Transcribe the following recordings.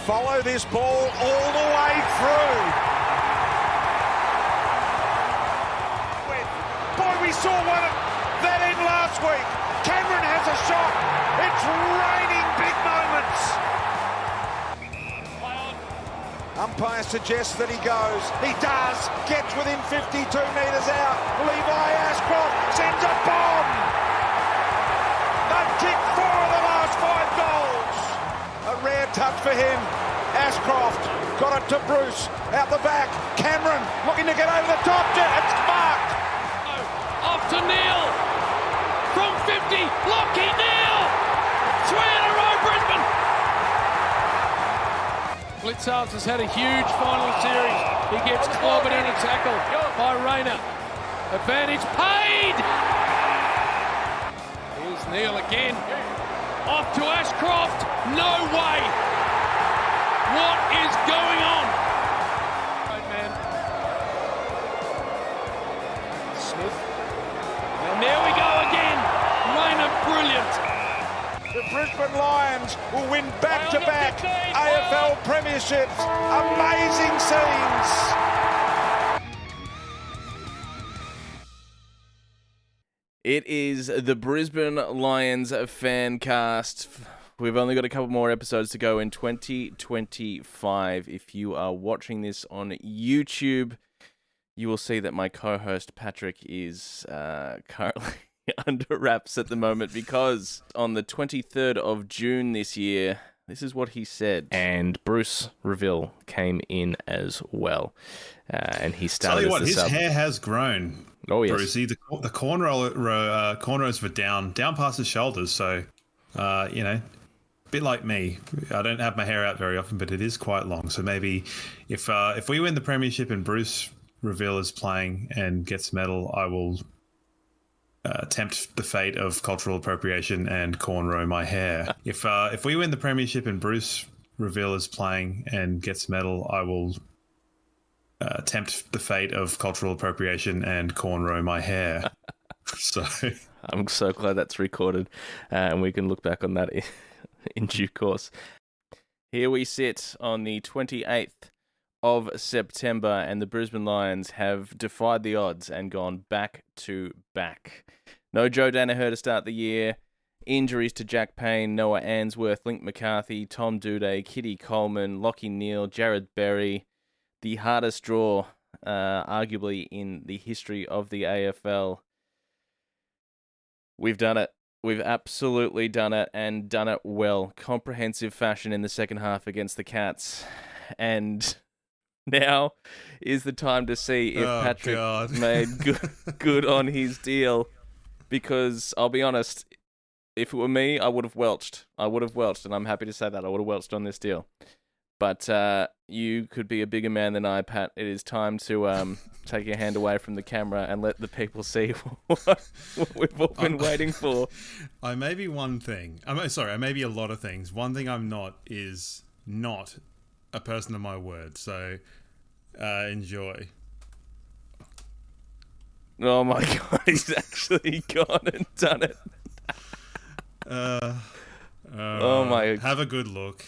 follow this ball all the way through. Boy, we saw one of that in last week. Cameron has a shot. It's raining big moments. Umpire suggests that he goes. He does. Gets within 52 metres out. Levi Ashcroft sends a bomb. They've kicked 4 of the last 5 goals. A rare touch for him. Ashcroft got it to Bruce. Out the back. Cameron looking to get over the top. It's marked. Off to Neil. From 50. Lockie Neil. 3 in a row, Brisbane. Blitzarves has had a huge final series. He gets clobbered in a tackle by Rayner. Advantage paid. Here's Neil again. Off to Ashcroft. No way. What is going on? Right, man. Smith. And there we go again. Rayner, brilliant. The Brisbane Lions will win back-to-back AFL premierships. Amazing scenes. It is the Brisbane Lions fan cast. We've only got a couple more episodes to go in 2025. If you are watching this on YouTube, you will see that my co-host Patrick is currently under wraps at the moment because on the 23rd of June this year, this is what he said. And Bruce Reville came in as well. And he started. Tell you what, his hair has grown. Oh, yes. Brucey, the cornrows were down past his shoulders. So, a bit like me. I don't have my hair out very often, but it is quite long. So maybe if we win the premiership and Bruce Reville is playing and gets medal, I will tempt the fate of cultural appropriation and cornrow my hair. If we win the premiership and Bruce Reville is playing and gets medal, I will tempt the fate of cultural appropriation and cornrow my hair. So I'm so glad that's recorded, and we can look back on that in due course. Here we sit on the 28th of September, and the Brisbane Lions have defied the odds and gone back to back. No Joe Danaher to start the year. Injuries to Jack Payne, Noah Answorth, Link McCarthy, Tom Doedee, Kitty Coleman, Lockie Neal, Jared Berry. The hardest draw, arguably, in the history of the AFL. We've done it. We've absolutely done it, and done it well. Comprehensive fashion in the second half against the Cats. And now is the time to see if Patrick made good on his deal. Because, I'll be honest, if it were me, I would have welched. And I'm happy to say that. I would have welched on this deal. But you could be a bigger man than I, Pat. It is time to take your hand away from the camera and let the people see what we've all been waiting for. I may be one thing. I may be a lot of things. One thing I'm not is not a person of my word. So enjoy. Oh my God, he's actually gone and done it. Oh my. Have a good look.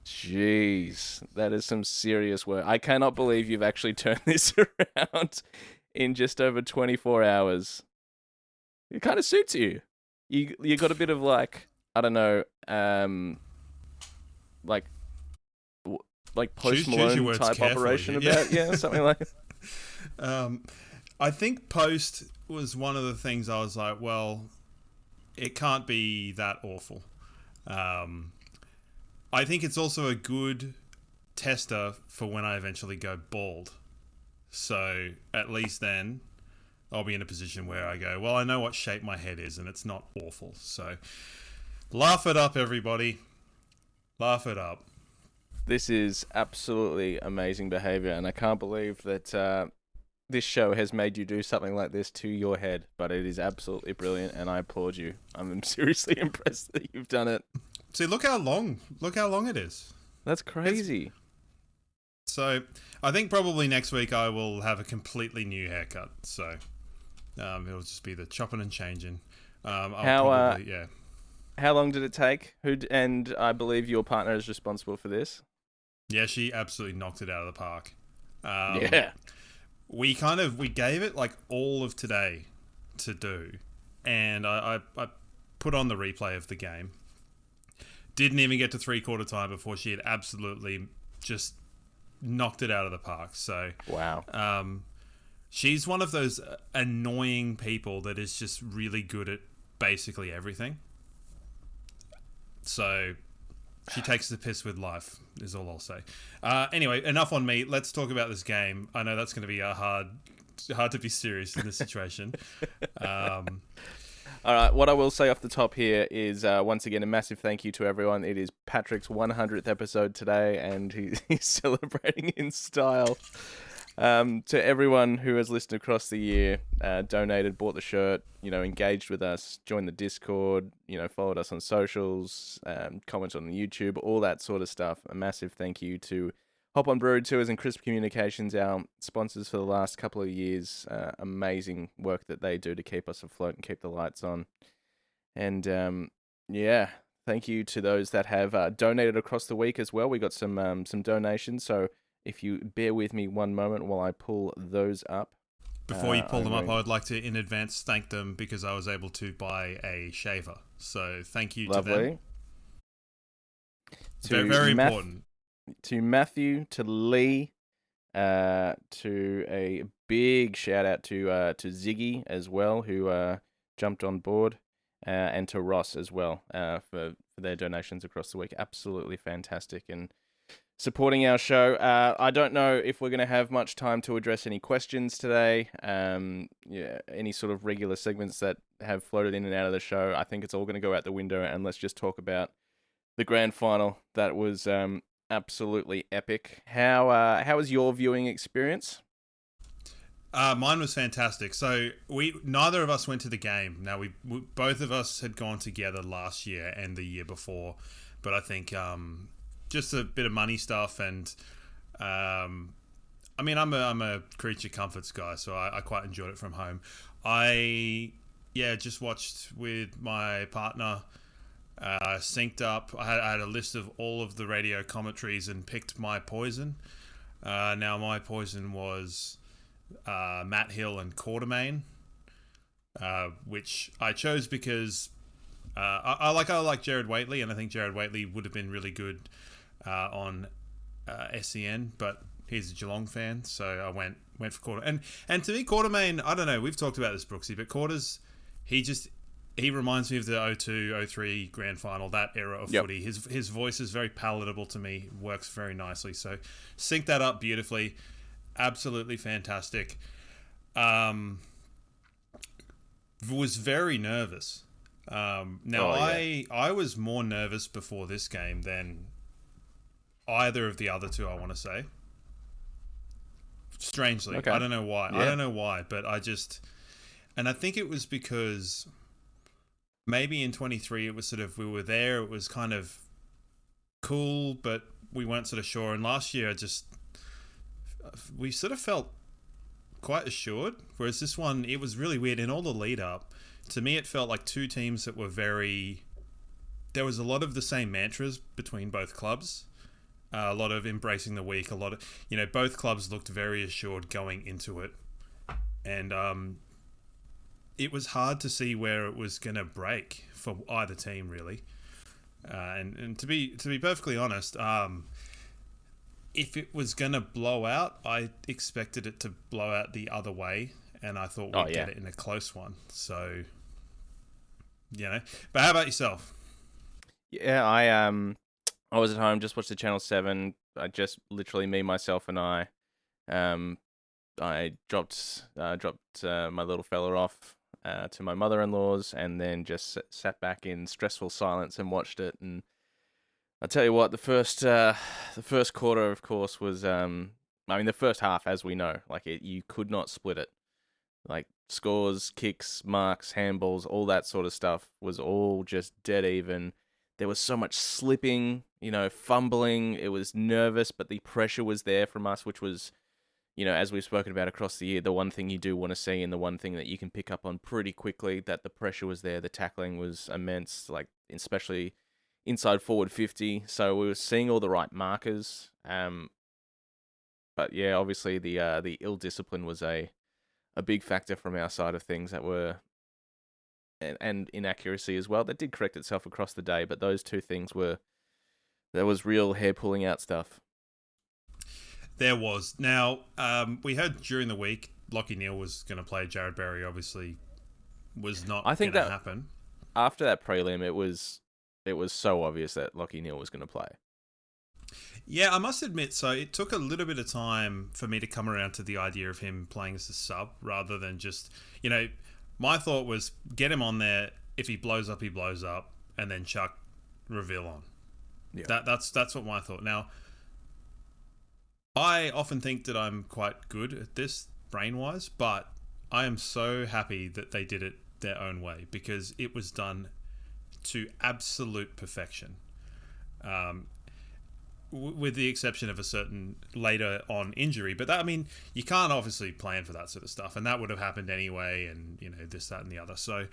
Jeez, that is some serious work. I cannot believe you've actually turned this around in just over 24 hours. It kind of suits you. You got a bit of like, I don't know, like Post Malone type operation about, yeah, something like that. I think Post was one of the things I was like, well, it can't be that awful. I think it's also a good tester for when I eventually go bald. So at least then I'll be in a position where I go, well, I know what shape my head is and it's not awful. So laugh it up, everybody. Laugh it up. This is absolutely amazing behavior, and I can't believe that this show has made you do something like this to your head, but it is absolutely brilliant, and I applaud you. I'm seriously impressed that you've done it. See, look how long it is. That's crazy. So I think probably next week I will have a completely new haircut. So it'll just be the chopping and changing. How long did it take? And I believe your partner is responsible for this. Yeah, she absolutely knocked it out of the park. Yeah. We gave it like all of today to do, and I put on the replay of the game. Didn't even get to 3/4 time before she had absolutely just knocked it out of the park. So wow. She's one of those annoying people that is just really good at basically everything. So she takes the piss with life, is all I'll say. Anyway, enough on me. Let's talk about this game. I know that's going to be hard to be serious in this situation. All right, what I will say off the top here is, once again, a massive thank you to everyone. It is Patrick's 100th episode today, and he's celebrating in style. To everyone who has listened across the year, donated, bought the shirt, engaged with us, joined the Discord, followed us on socials, commented on the YouTube, all that sort of stuff. A massive thank you to Hop on Brewery Tours and Crisp Communications, our sponsors for the last couple of years. Amazing work that they do to keep us afloat and keep the lights on. And thank you to those that have donated across the week as well. We got some donations, so if you bear with me one moment while I pull those up. Before you pull them up, I would like to, in advance, thank them because I was able to buy a shaver. So thank you to them. Very, very important. To Matthew, to Lee, to a big shout out to Ziggy as well, who jumped on board, and to Ross as well for their donations across the week. Absolutely fantastic and supporting our show. I don't know if we're going to have much time to address any questions today. Any sort of regular segments that have floated in and out of the show. I think it's all going to go out the window, and let's just talk about the grand final. That was absolutely epic. How was your viewing experience? Mine was fantastic. So neither of us went to the game. Now we both of us had gone together last year and the year before, but I think just a bit of money stuff, and I'm a creature comforts guy, so I quite enjoyed it from home. I just watched with my partner, synced up. I had a list of all of the radio commentaries and picked my poison. Now my poison was Matt Hill and Quartermain, which I chose because I like Jared Waitley, and I think Jared Waitley would have been really good on SEN, but he's a Geelong fan, so I went for Quarter. And to me, Quartermain, I don't know, we've talked about this, Brooksy, but Quarters, he reminds me of the 02-03 grand final, that era of footy. His voice is very palatable to me, works very nicely, so sync that up beautifully. Absolutely fantastic. Was very nervous. I was more nervous before this game than either of the other two, I want to say. Strangely. Okay. I don't know why. Yeah. I don't know why, but and I think it was because maybe in 23 it was sort of, we were there, it was kind of cool, but we weren't sort of sure. And last year we sort of felt quite assured, whereas this one, it was really weird. In all the lead up, to me it felt like two teams that were there was a lot of the same mantras between both clubs. A lot of embracing the week, a lot of, both clubs looked very assured going into it. And it was hard to see where it was going to break for either team, really. And to be perfectly honest, if it was going to blow out, I expected it to blow out the other way, and I thought we'd get it in a close one. So, But how about yourself? Yeah, I was at home, just watched the Channel 7. I just literally, me, myself, and I dropped my little fella off to my mother-in-law's, and then just sat back in stressful silence and watched it. And I'll tell you what, the first quarter, of course, was the first half, as we know, you could not split it. Like scores, kicks, marks, handballs, all that sort of stuff was all just dead even. There was so much slipping, fumbling. It was nervous, but the pressure was there from us, which was, as we've spoken about across the year, the one thing you do want to see and the one thing that you can pick up on pretty quickly, that the pressure was there, the tackling was immense, like especially inside forward 50. So we were seeing all the right markers. But yeah, obviously the ill discipline was a big factor from our side of things that were, and inaccuracy as well. That did correct itself across the day, but those two things there was real hair pulling out stuff. There was. Now, we heard during the week Lockie Neal was going to play. Jared Berry obviously was not going to happen. After that prelim, it was so obvious that Lockie Neal was going to play. Yeah, I must admit, so it took a little bit of time for me to come around to the idea of him playing as a sub rather than just, my thought was get him on there. If he blows up, and then chuck Reveal on. Yeah. That's what my thought. Now, I often think that I'm quite good at this brain-wise, but I am so happy that they did it their own way because it was done to absolute perfection. With the exception of a certain later on injury. But that, you can't obviously plan for that sort of stuff, and that would have happened anyway, and, this, that, and the other. So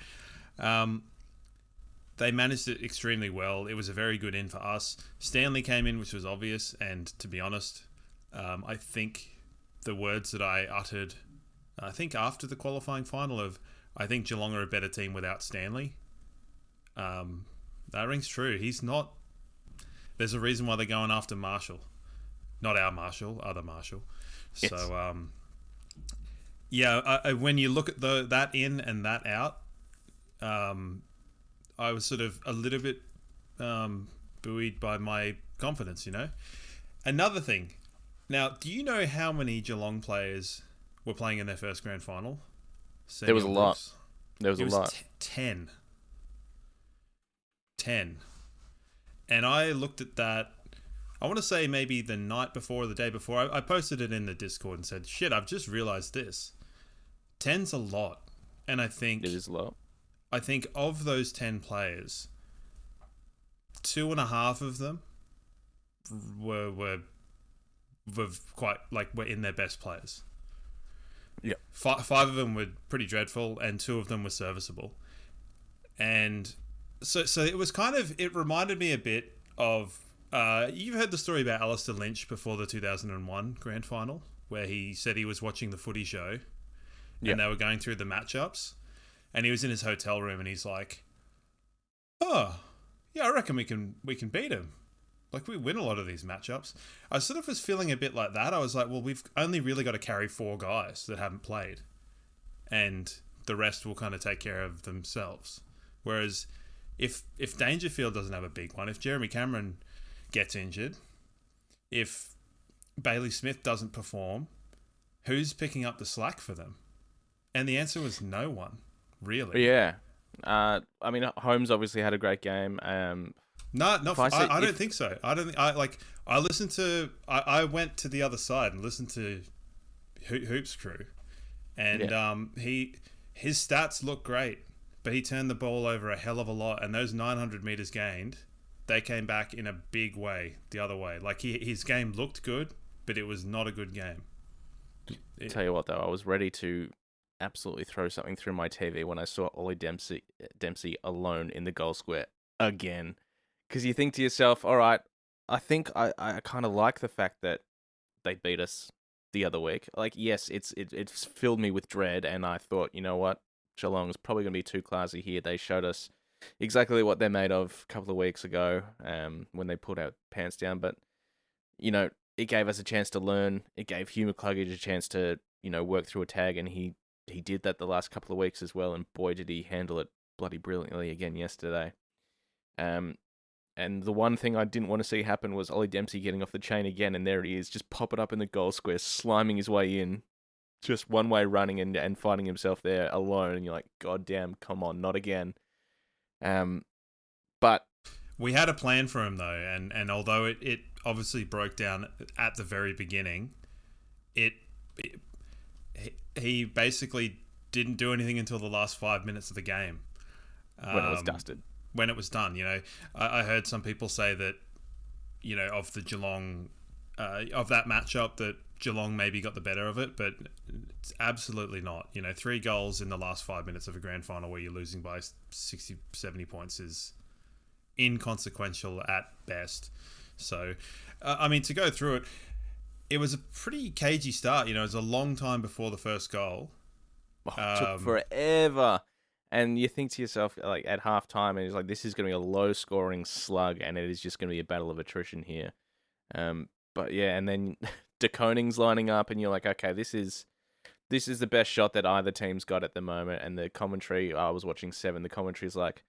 they managed it extremely well. It was a very good in for us. Stanley came in, which was obvious, and to be honest, I think the words that I uttered, I think after the qualifying final of, I think Geelong are a better team without Stanley. That rings true. He's not. There's a reason why they're going after Marshall, not our Marshall, other Marshall. Yes. So, when you look at that in and that out, I was sort of a little bit buoyed by my confidence. Another thing. Now, do you know how many Geelong players were playing in their first grand final? There was a lot. There was a lot. 10. 10. And I looked at that, I want to say maybe the night before or the day before. I posted it in the Discord and said, shit, I've just realized this. 10's a lot. And I think... It is a lot. I think of those 10 players, 2.5 of them were quite, were in their best players. Yeah. 5 of them were pretty dreadful and 2 of them were serviceable. And... So it was it reminded me a bit of, you've heard the story about Alistair Lynch before the 2001 grand final, where he said he was watching the footy show and they were going through the matchups and he was in his hotel room and he's like, oh, yeah, I reckon we can beat him. We win a lot of these matchups. I sort of was feeling a bit like that. I was like, well, we've only really got to carry 4 guys that haven't played and the rest will kind of take care of themselves. Whereas... If Dangerfield doesn't have a big one, if Jeremy Cameron gets injured, if Bailey Smith doesn't perform, who's picking up the slack for them? And the answer was no one, really. Yeah. Holmes obviously had a great game. I don't think so. I don't think I listened to I went to the other side and listened to Hoops Crew, and his stats look great. But he turned the ball over a hell of a lot, and those 900 meters gained, they came back in a big way the other way. His game looked good, but it was not a good game. Tell you what, though, I was ready to absolutely throw something through my TV when I saw Ollie Dempsey alone in the goal square again. Because you think to yourself, all right, I think I kind of like the fact that they beat us the other week. Yes, it's filled me with dread, and I thought, you know what? Geelong's probably going to be too classy here. They showed us exactly what they're made of a couple of weeks ago when they pulled our pants down. But, it gave us a chance to learn. It gave Hugh McCluggage a chance to, work through a tag, and he did that the last couple of weeks as well, and boy, did he handle it bloody brilliantly again yesterday. And the one thing I didn't want to see happen was Ollie Dempsey getting off the chain again, and there he is, just popping up in the goal square, sliming his way in. Just one way running and finding himself there alone, and you're like, God damn, come on, not again. But we had a plan for him though, and although it obviously broke down at the very beginning, he basically didn't do anything until the last 5 minutes of the game. When it was dusted. When it was done, I heard some people say that, of the Geelong of that matchup that Geelong maybe got the better of it, but it's absolutely not. 3 goals in the last 5 minutes of a grand final where you're losing by 60, 70 points is inconsequential at best. So, to go through it, it was a pretty cagey start. It was a long time before the first goal. It took forever. And you think to yourself, like, at halftime, and it's like, this is going to be a low-scoring slug, and it is just going to be a battle of attrition here. But yeah, and then De Koning's lining up, and you're like, okay, this is the best shot that either team's got at the moment. And the commentary, I was watching 7, the commentary's like,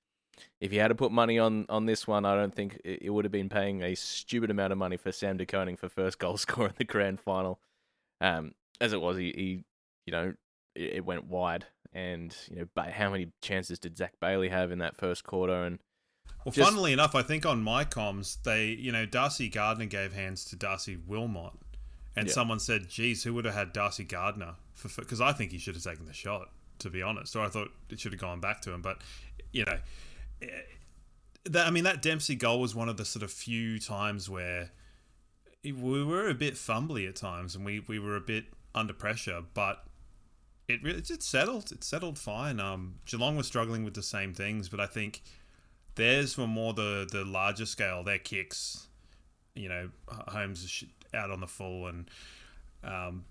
if you had to put money on this one, I don't think it would have been paying a stupid amount of money for Sam De Koning for first goal scorer in the grand final. As it was, he it went wide. And, but how many chances did Zach Bailey have in that first quarter? And funnily enough, I think on my comms, they, Darcy Gardner gave hands to Darcy Wilmot. And someone said, geez, who would have had Darcy Gardner? Because I think he should have taken the shot, to be honest. Or I thought it should have gone back to him. But, that Dempsey goal was one of the sort of few times where we were a bit fumbly at times. And we were a bit under pressure. But it settled. It settled fine. Geelong was struggling with the same things. But I think theirs were more the larger scale. Their kicks, Holmes out on the full, and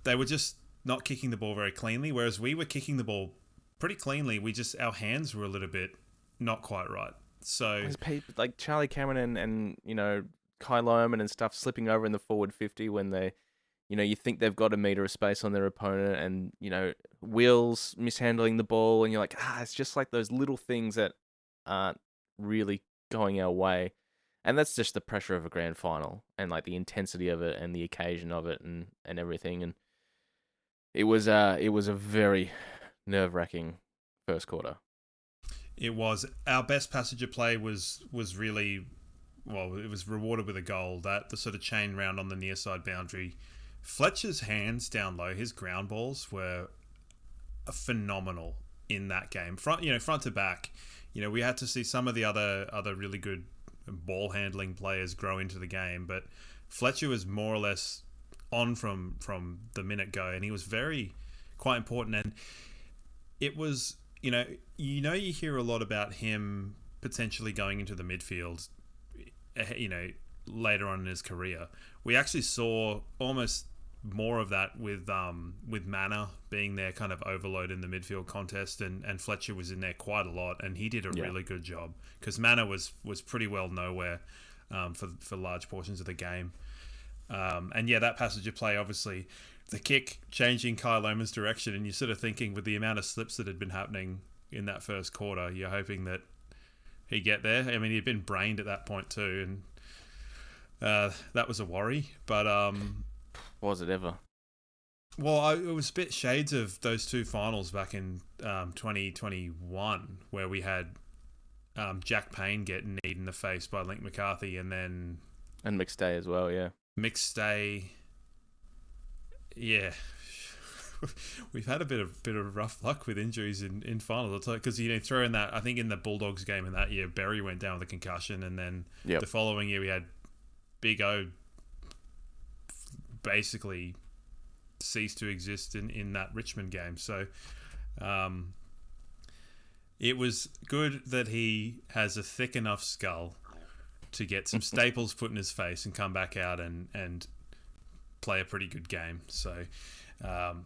they were just not kicking the ball very cleanly, whereas we were kicking the ball pretty cleanly. Our hands were a little bit not quite right. So there's people like Charlie Cameron and Kai Loman and stuff slipping over in the forward 50 when they, you think they've got a meter of space on their opponent, and Wills mishandling the ball, and you're like, it's just like those little things that aren't really going our way. And that's just the pressure of a grand final and like the intensity of it and the occasion of it and everything. And it was a very nerve-wracking first quarter. It was. Our best passage of play was really, well, it was rewarded with a goal. That the sort of chain round on the near side boundary. Fletcher's hands down low, his ground balls were phenomenal in that game. Front to back. We had to see some of the other really good ball handling players grow into the game, but Fletcher was more or less on from the minute go, and he was quite important. And it was, you hear a lot about him potentially going into the midfield, later on in his career. We actually saw almost more of that with Manor being there kind of overload in the midfield contest, and Fletcher was in there quite a lot, and he did a really good job because Manor was pretty well nowhere for large portions of the game. And that passage of play, obviously the kick changing Kai Loman's direction, and you're sort of thinking with the amount of slips that had been happening in that first quarter, you're hoping that he'd get there. I mean, he'd been brained at that point too, and that was a worry, but was it ever? Well, it was a bit shades of those two finals back in 2021 where we had Jack Payne get kneed in the face by Link McCarthy, and McStay as well, yeah. McStay, yeah. We've had a bit of rough luck with injuries in finals, because throw in that, I think in the Bulldogs game in that year, Berry went down with a concussion, and then the following year we had Big O basically ceased to exist in that Richmond game. So it was good that he has a thick enough skull to get some staples put in his face and come back out and play a pretty good game. So it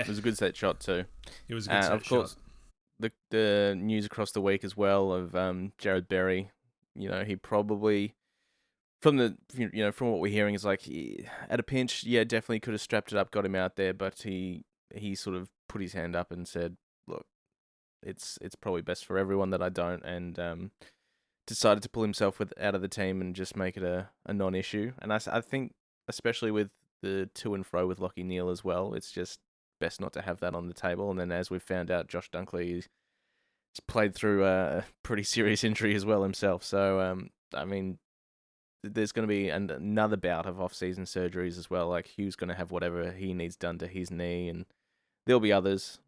was a good set shot too. It was a good set of course, shot. The news across the week as well of Jared Berry. He probably, from what we're hearing, is like at a pinch, definitely could have strapped it up, got him out there, but he sort of put his hand up and said, "Look, it's probably best for everyone that I don't," and decided to pull himself out of the team and just make it a non-issue. And I think, especially with the to and fro with Lachie Neale as well, it's just best not to have that on the table. And then, as we've found out, Josh Dunkley has played through a pretty serious injury as well himself. So, there's going to be another bout of off-season surgeries as well. Like, Hugh's going to have whatever he needs done to his knee, and there'll be others.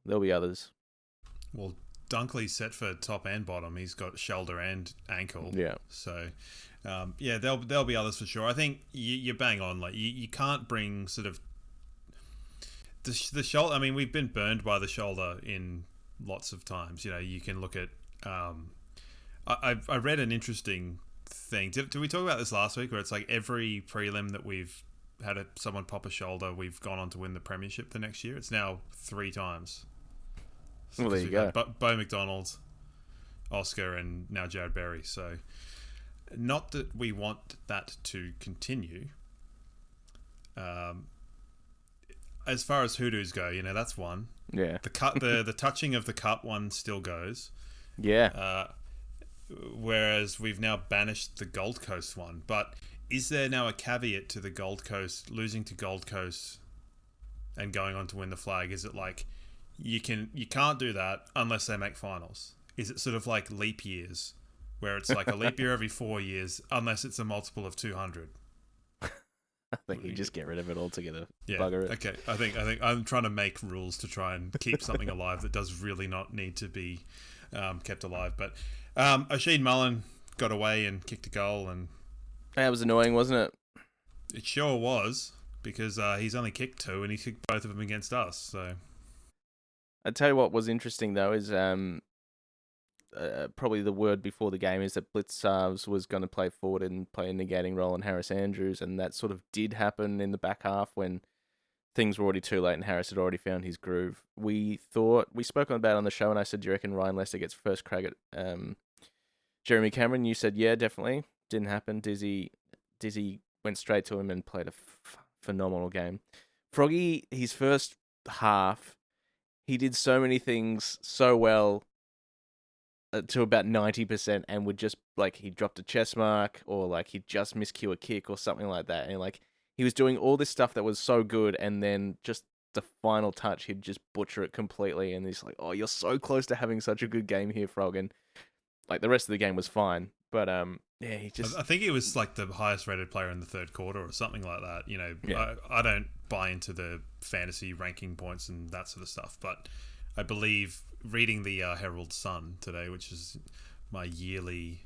Well, Dunkley's set for top and bottom. He's got shoulder and ankle. Yeah. So, there'll be others for sure. I think you're bang on. Like you can't bring sort of the shoulder. I mean, we've been burned by the shoulder in lots of times. You know, you can look at. I read an interesting thing. Did we talk about this last week? Where it's like every prelim that we've had someone pop a shoulder, we've gone on to win the premiership the next year. It's now 3 times. Well, there you go. Bo McDonald, Oscar, and now Jared Berry. So, not that we want that to continue. As far as hoodoos go, you know, that's one. Yeah. The touching of the cup one still goes. Yeah. Whereas we've now banished the Gold Coast one. But is there now a caveat to the Gold Coast losing to Gold Coast and going on to win the flag? Is it like you can't do that unless they make finals? Is it sort of like leap years, where it's like a leap year every 4 years unless it's a multiple of 200? I think you just get rid of it altogether. Yeah. Bugger it. Okay. I think I'm trying to make rules to try and keep something alive that does really not need to be kept alive. But Oisin Mullen got away and kicked a goal, and That was annoying, wasn't it? it sure was, because he's only kicked 2 and he kicked both of them against us. So I tell you what was interesting though is probably the word before the game is that Blitzarves was going to play forward and play a negating role in Harris Andrews, and that sort of did happen in the back half when things were already too late and Harris had already found his groove. We spoke about it on the show, and I said, do you reckon Ryan Lester gets first crack at Jeremy Cameron? You said, yeah, definitely. Didn't happen. Dizzy went straight to him and played a phenomenal game. Froggy, his first half, he did so many things so well to about 90%, and would just, like, he dropped a chest mark, or like he'd just miscue a kick or something like that. And like he was doing all this stuff that was so good, and then just the final touch, he'd just butcher it completely. And he's like, oh, you're so close to having such a good game here, Frog. And like the rest of the game was fine. But yeah, he just... I think he was like the highest rated player in the third quarter or something like that. You know, Yeah. I don't buy into the fantasy ranking points and that sort of stuff, but I believe reading the Herald Sun today, which is my yearly,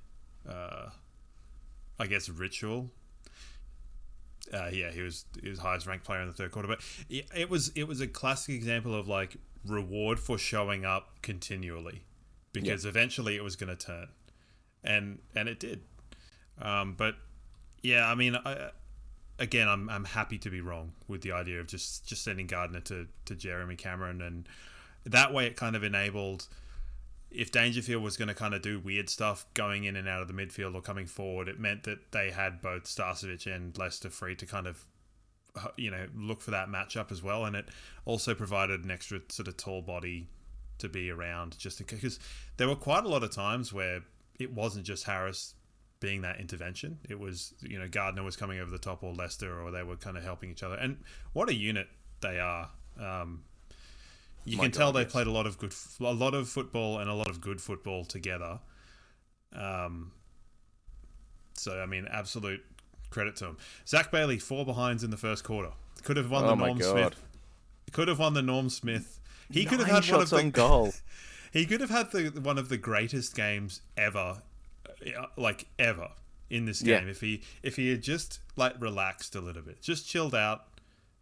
I guess, ritual. He was highest ranked player in the third quarter, but it was a classic example of like reward for showing up continually, because eventually it was going to turn, and it did. But yeah, I mean, I'm happy to be wrong with the idea of just sending Gardner to Jeremy Cameron, and that way it kind of enabled, if Dangerfield was going to kind of do weird stuff going in and out of the midfield or coming forward, it meant that they had both Starcevic and Leicester free to kind of, you know, look for that matchup as well. And it also provided an extra sort of tall body to be around, just because there were quite a lot of times where it wasn't just Harris being that intervention. It was, you know, Gardner was coming over the top, or Leicester, or they were kind of helping each other. And what a unit they are. You can tell they played a lot of football and a lot of good football together. So I mean, absolute credit to him. Zach Bailey, 4 behinds in the first quarter. Could have won the Norm Smith. Could have won the Norm Smith. He could have had one of the goal. He could have had one of the greatest games ever, like ever, in this game. If he had just like relaxed a little bit, just chilled out,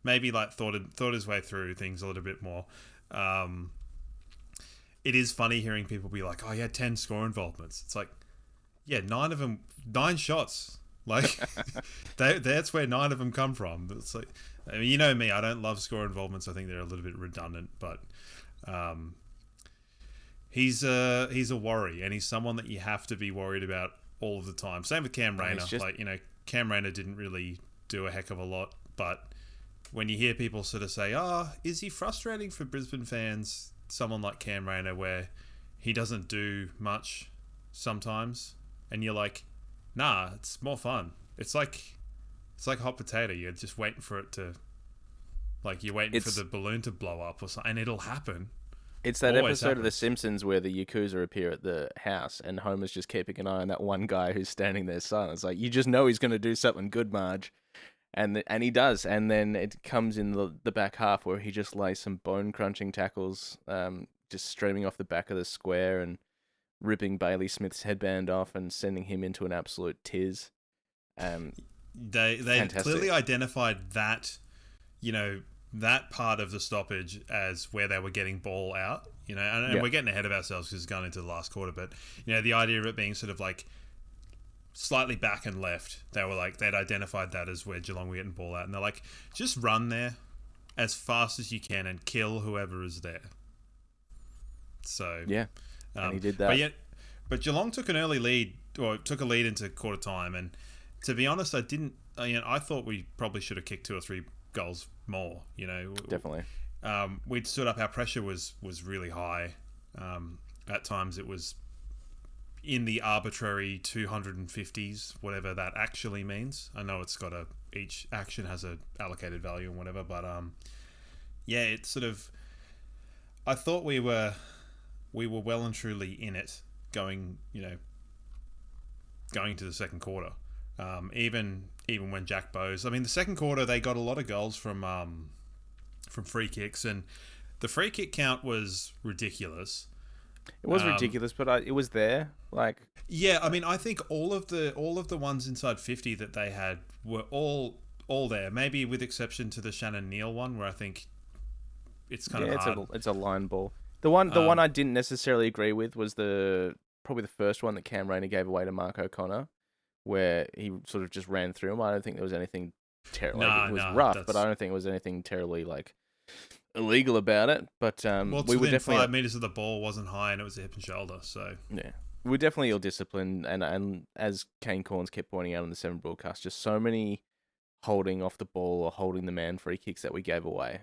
maybe like thought his way through things a little bit more. It is funny hearing people be like, oh, he had 10 score involvements. It's like, yeah, 9 of them, 9 shots. Like, that's where 9 of them come from. It's like, I mean, you know me, I don't love score involvements. I think they're a little bit redundant, but he's a worry, and he's someone that you have to be worried about all of the time. Same with Cam Rayner. Like, you know, Cam Rayner didn't really do a heck of a lot, but when you hear people sort of say, is he frustrating for Brisbane fans, someone like Cam Rayner, where he doesn't do much sometimes, and you're like, nah, it's more fun. It's like a hot potato. You're just waiting for it to, like, you're waiting for the balloon to blow up or something, and it'll happen. It's that episode of The Simpsons where the Yakuza appear at the house, and Homer's just keeping an eye on that one guy who's standing there silent. It's like, you just know he's going to do something good, Marge. And he does, and then it comes in the back half where he just lays some bone-crunching tackles, just streaming off the back of the square and ripping Bailey Smith's headband off and sending him into an absolute tiz. They fantastic. clearly identified that, that part of the stoppage as where they were getting ball out, and we're getting ahead of ourselves because it's gone into the last quarter, but, the idea of it being sort of like slightly back and left, they were like, they'd identified that as where Geelong were getting ball out, and they're like, just run there as fast as you can and kill whoever is there. So yeah, and he did that. But Geelong took an early lead, or took a lead into quarter time, and to be honest, I thought we probably should have kicked 2 or 3 goals more. Definitely. We'd stood up. Our pressure was really high. At times, it was in the arbitrary 250s, whatever that actually means. I know it's got each action has a allocated value and whatever, but it's sort of. I thought we were well and truly in it going to the second quarter. Even when Jack Bowes, the second quarter they got a lot of goals from free kicks, and the free kick count was ridiculous. It was ridiculous, but it was there. I think all of the ones inside 50 that they had were all there. Maybe with exception to the Shannon Neal one, where I think it's kind of hard. It's a line ball. The one I didn't necessarily agree with was probably the first one that Cam Rayner gave away to Mark O'Connor, where he sort of just ran through him. I don't think there was anything terrible. It was rough, but I don't think it was anything terribly illegal about it. But we were definitely 5 meters of the ball, wasn't high, and it was a hip and shoulder. So yeah, we're definitely ill-disciplined, and as Kane Corns kept pointing out on the 7 broadcast, just so many holding off the ball or holding the man free kicks that we gave away.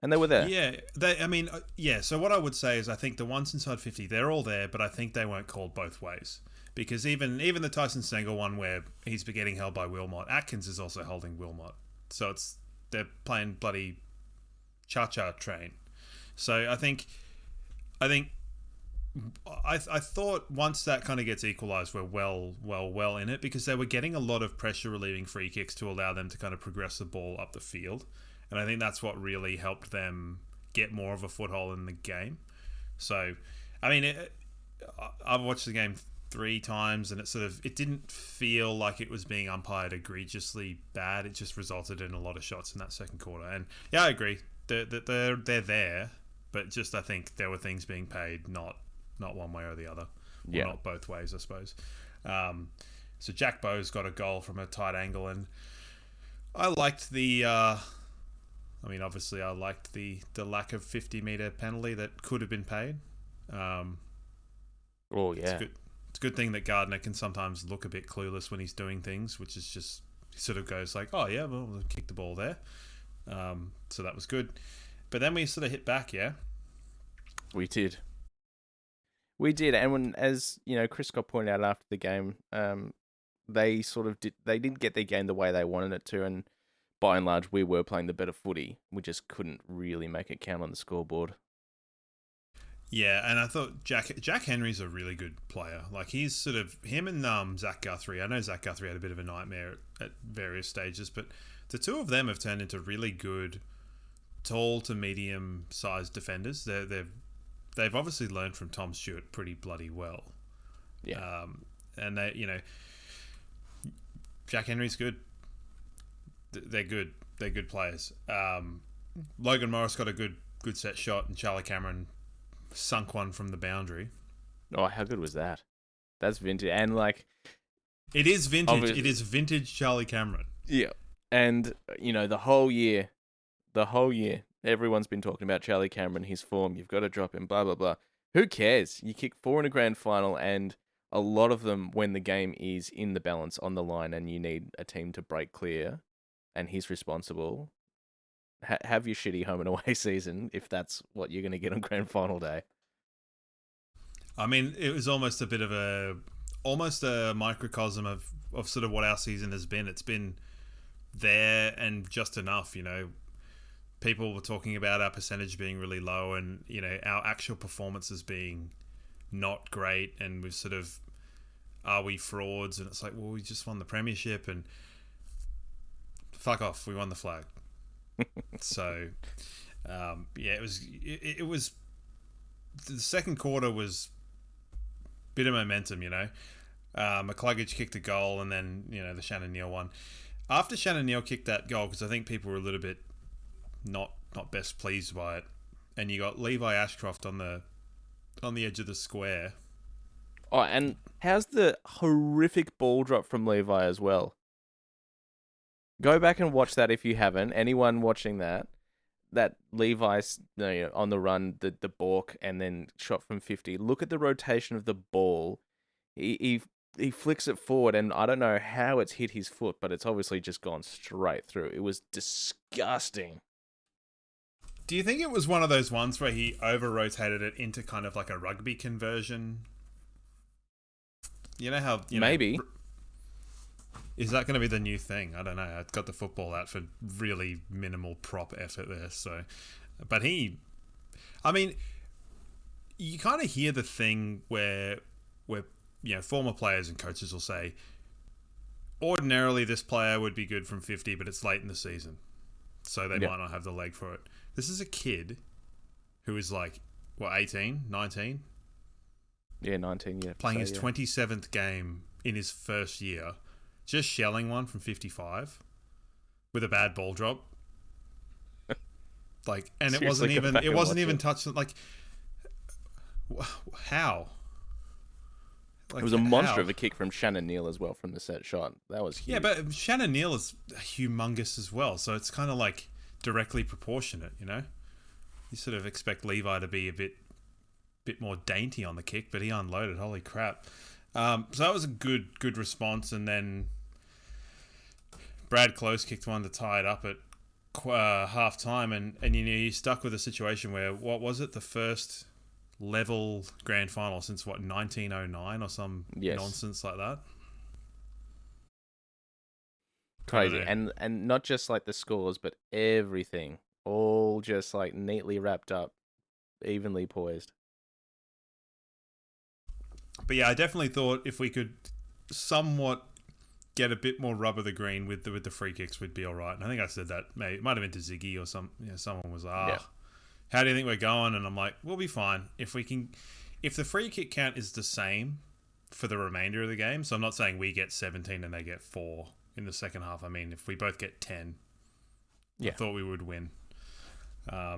And they were there. Yeah, So what I would say is I think the ones inside 50, they're all there, but I think they weren't called both ways. Because even the Tyson Stengel one where he's getting held by Wilmot, Atkins is also holding Wilmot. So they're playing bloody cha-cha train. So I thought once that kind of gets equalised, we're well in it, because they were getting a lot of pressure relieving free kicks to allow them to kind of progress the ball up the field. And I think that's what really helped them get more of a foothold in the game. So, I've watched the game 3 times, and it didn't feel like it was being umpired egregiously bad. It just resulted in a lot of shots in that second quarter. And yeah, I agree. They're there, but just I think there were things being paid, not one way or the other. Yeah. Or not both ways, I suppose. So Jack Bowes got a goal from a tight angle, and I liked the... obviously, I liked the lack of 50-metre penalty that could have been paid. Yeah. It's a good thing that Gardner can sometimes look a bit clueless when he's doing things, which is just, he sort of goes like, oh, yeah, well, we'll kick the ball there. So that was good. But then we sort of hit back, yeah? We did. And as Chris Scott pointed out after the game, they didn't get their game the way they wanted it to, and by and large, we were playing the better footy. We just couldn't really make it count on the scoreboard. Yeah, and I thought Jack Henry's a really good player. He's sort of him and Zach Guthrie. I know Zach Guthrie had a bit of a nightmare at various stages, but the two of them have turned into really good, tall to medium sized defenders. They've obviously learned from Tom Stewart pretty bloody well. Yeah, and Jack Henry's good. They're good. They're good players. Logan Morris got a good set shot, and Charlie Cameron sunk one from the boundary. Oh, how good was that? That's vintage. And it is vintage. Obviously. It is vintage Charlie Cameron. Yeah. And, the whole year, everyone's been talking about Charlie Cameron, his form. You've got to drop him, blah, blah, blah. Who cares? You kick 4 in a grand final, and a lot of them, when the game is in the balance on the line and you need a team to break clear, and he's responsible, have your shitty home and away season if that's what you're going to get on grand final day. It was almost a bit of a microcosm of sort of what our season has been. It's been there and just enough, People were talking about our percentage being really low, and, our actual performances being not great, and we've sort of, are we frauds? And it's like, well, we just won the premiership, and fuck off, we won the flag. So, it was the second quarter was a bit of momentum, McCluggage kicked a goal, and then, the Shannon Neal one. After Shannon Neal kicked that goal, because I think people were a little bit not best pleased by it, and you got Levi Ashcroft on the edge of the square. Oh, and how's the horrific ball drop from Levi as well? Go back and watch that if you haven't. Anyone watching that Levi's on the run, the balk, and then shot from 50. Look at the rotation of the ball. He flicks it forward, and I don't know how it's hit his foot, but it's obviously just gone straight through. It was disgusting. Do you think it was one of those ones where he over-rotated it into kind of like a rugby conversion? You know how... Maybe. Is that going to be the new thing? I don't know. I got the football out for really minimal prop effort there. So, but you kind of hear the thing where former players and coaches will say, ordinarily this player would be good from 50, but it's late in the season, so they might not have the leg for it. This is a kid who is 18, 19? Yeah, 19, yeah. Playing his 27th game in his first year, just shelling one from 55 with a bad ball drop. And it wasn't even touched. How? It was a monster of a kick from Shannon Neal as well from the set shot. That was huge. Yeah, but Shannon Neal is humongous as well, so it's kind of directly proportionate, You sort of expect Levi to be a bit more dainty on the kick, but he unloaded. Holy crap. So that was a good response, and then Brad Close kicked one to tie it up at half time, and you're stuck with a situation where, what was it, the first level grand final since 1909 or some nonsense like that. Crazy. And not just the scores, but everything all just neatly wrapped up, evenly poised. But yeah, I definitely thought if we could somewhat get a bit more rub of the green with the free kicks, we'd be all right. And I think I said that, it might have been to Ziggy or someone was how do you think we're going? And I'm like, we'll be fine if the free kick count is the same for the remainder of the game. So I'm not saying we get 17 and they get 4 in the second half. I mean, if we both get 10, I thought we would win. I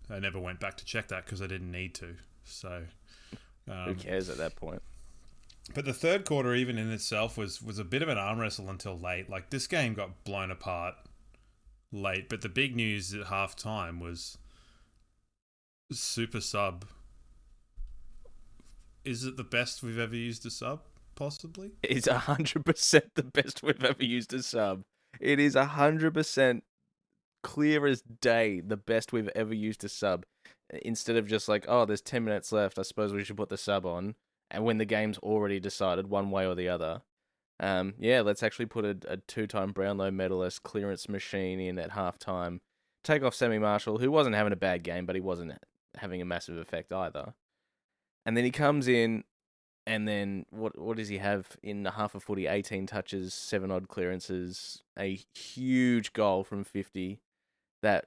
never went back to check that because I didn't need to. So who cares at that point? But the third quarter, even in itself, was a bit of an arm wrestle until late. This game got blown apart late. But the big news at half time was super sub. Is it the best we've ever used a sub? Possibly. It's 100% the best we've ever used a sub. It is 100% clear as day the best we've ever used a sub. Instead of just there's 10 minutes left, I suppose we should put the sub on. And when the game's already decided one way or the other. Let's actually put a 2-time Brownlow medalist clearance machine in at halftime. Take off Sammy Marshall, who wasn't having a bad game, but he wasn't having a massive effect either. And then he comes in, and then what does he have in the half of footy? 18 touches, 7 odd clearances, a huge goal from 50. That,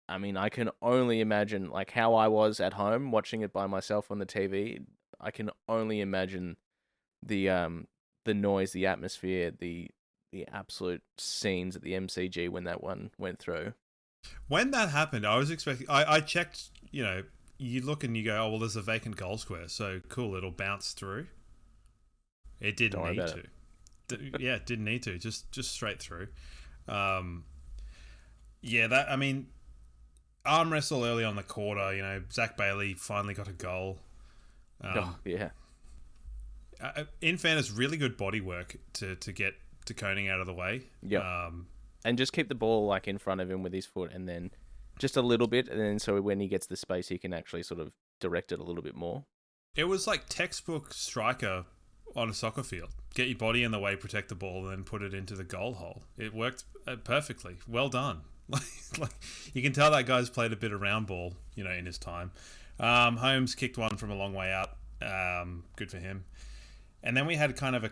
I can only imagine how I was at home watching it by myself on the TV. I can only imagine the noise, the atmosphere, the absolute scenes at the MCG when that one went through. When that happened, I was expecting... I checked, you look and you go, oh, well, there's a vacant goal square, so cool, it'll bounce through. It didn't need to. It didn't need to. Just straight through. Arm wrestle early on the quarter, Zach Bailey finally got a goal. In fairness, really good body work to get De Koning out of the way. Yeah. And just keep the ball in front of him with his foot, and then just a little bit, and then so when he gets the space, he can actually sort of direct it a little bit more. It was like textbook striker on a soccer field. Get your body in the way, protect the ball, and then put it into the goal hole. It worked perfectly. Well done. You can tell that guy's played a bit of round ball, in his time. Holmes kicked one from a long way out. Good for him. And then we had kind of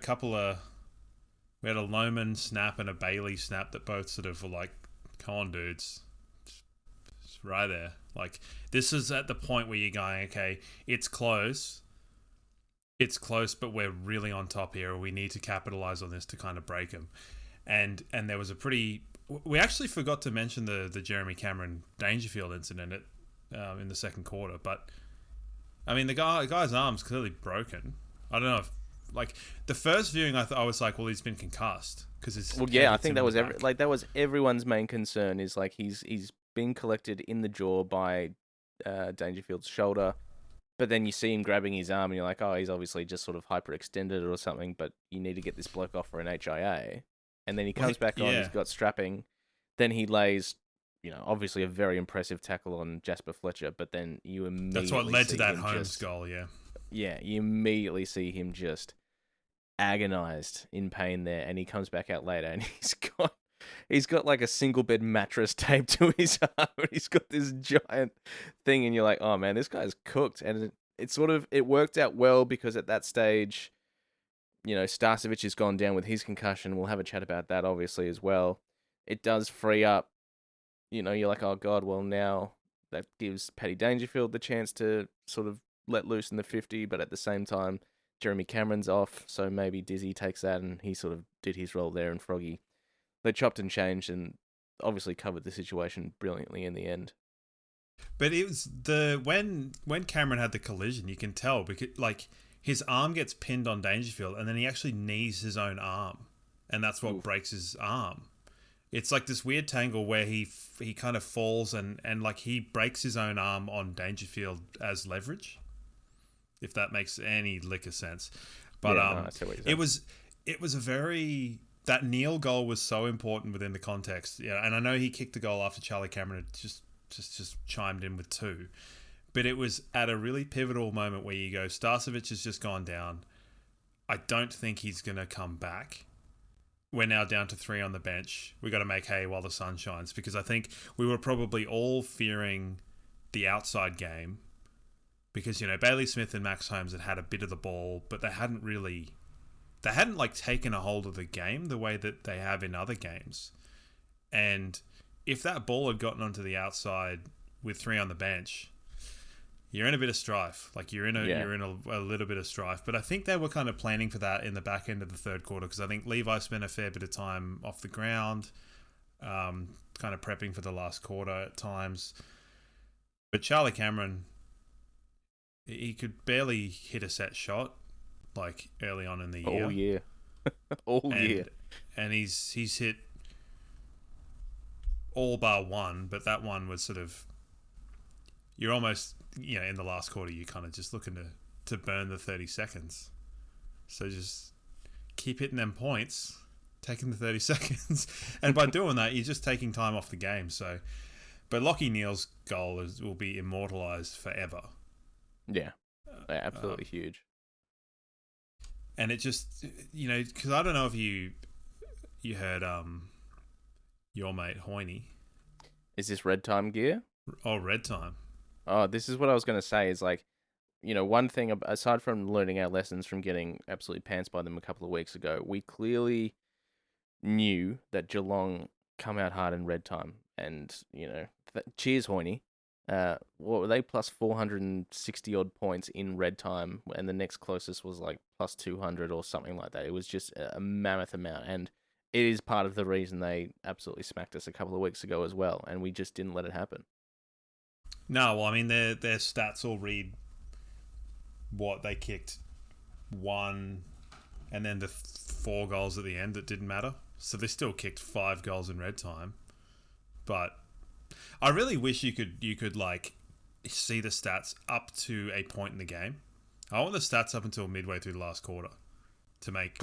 we had a Loman snap and a Bailey snap that both sort of were come on, dudes. is right there. Like, this is at the point where you're going, okay, it's close, but we're really on top here. We need to capitalize on this to kind of break them. And there was we actually forgot to mention the Jeremy Cameron Dangerfield incident in the second quarter, but I mean, the guy's arm's clearly broken. I don't know if, like, the first viewing, I was like, well, he's been concussed because it's. Well, yeah, I think that was that was everyone's main concern. Is like he's been collected in the jaw by Dangerfield's shoulder, but then you see him grabbing his arm, and you're like, oh, he's obviously just sort of hyperextended it or something. But you need to get this bloke off for an HIA, and then he comes back on. He's got strapping. Then he lays, obviously a very impressive tackle on Jasper Fletcher, but then you immediately that's what led to that Holmes goal. Yeah, you immediately see him just agonized in pain there, and he comes back out later, and he's got like a single bed mattress taped to his arm, and he's got this giant thing, and you're like, oh man, this guy's cooked. And it worked out well because at that stage, Starcevic has gone down with his concussion. We'll have a chat about that obviously as well. It does free up, you're like, oh god, well now that gives Paddy Dangerfield the chance to sort of let loose in the 50, but at the same time, Jeremy Cameron's off, so maybe Dizzy takes that, and he sort of did his role there, and Froggy, they chopped and changed, and obviously covered the situation brilliantly in the end. But it was when Cameron had the collision, you can tell, because like his arm gets pinned on Dangerfield, and then he actually knees his own arm, and that's what breaks his arm. It's like this weird tangle where he kind of falls and like he breaks his own arm on Dangerfield as leverage, if that makes any lick of sense. But it was a very, that Neil goal was so important within the context. Yeah, and I know he kicked the goal after Charlie Cameron had just chimed in with 2. But it was at a really pivotal moment where you go, Starcevic has just gone down. I don't think he's going to come back. We're now down to 3 on the bench. We got to make hay while the sun shines, because I think we were probably all fearing the outside game, because Bailey Smith and Max Holmes had a bit of the ball, but they hadn't like taken a hold of the game the way that they have in other games. And if that ball had gotten onto the outside with 3 on the bench, you're in a bit of strife. Like you're in a little bit of strife. But I think they were kind of planning for that in the back end of the third quarter, because I think Levi spent a fair bit of time off the ground, kind of prepping for the last quarter at times. But Charlie Cameron, he could barely hit a set shot like early on in the year. All year. And he's hit all bar one, but that one was sort of, you're almost, in the last quarter, you're kind of just looking to burn the 30 seconds. So just keep hitting them points, taking the 30 seconds. And by doing that, you're just taking time off the game. So, but Lachie Neale's goal will be immortalised forever. Yeah, absolutely huge. And it just, because I don't know if you heard your mate Hoyne. Is this red time gear? Oh, red time. Oh, this is what I was going to say is like, one thing, aside from learning our lessons from getting absolutely pants by them a couple of weeks ago, we clearly knew that Geelong come out hard in red time. And, cheers, Hoyne. What were they? Plus 460 odd points in red time, and the next closest was like plus 200 or something like that. It was just a mammoth amount, and it is part of the reason they absolutely smacked us a couple of weeks ago as well, and we just didn't let it happen. No, well, I mean, their stats all read what they kicked 1, and then the 4 goals at the end that didn't matter. So they still kicked 5 goals in red time, but I really wish you could like see the stats up to a point in the game. I want the stats up until midway through the last quarter to make,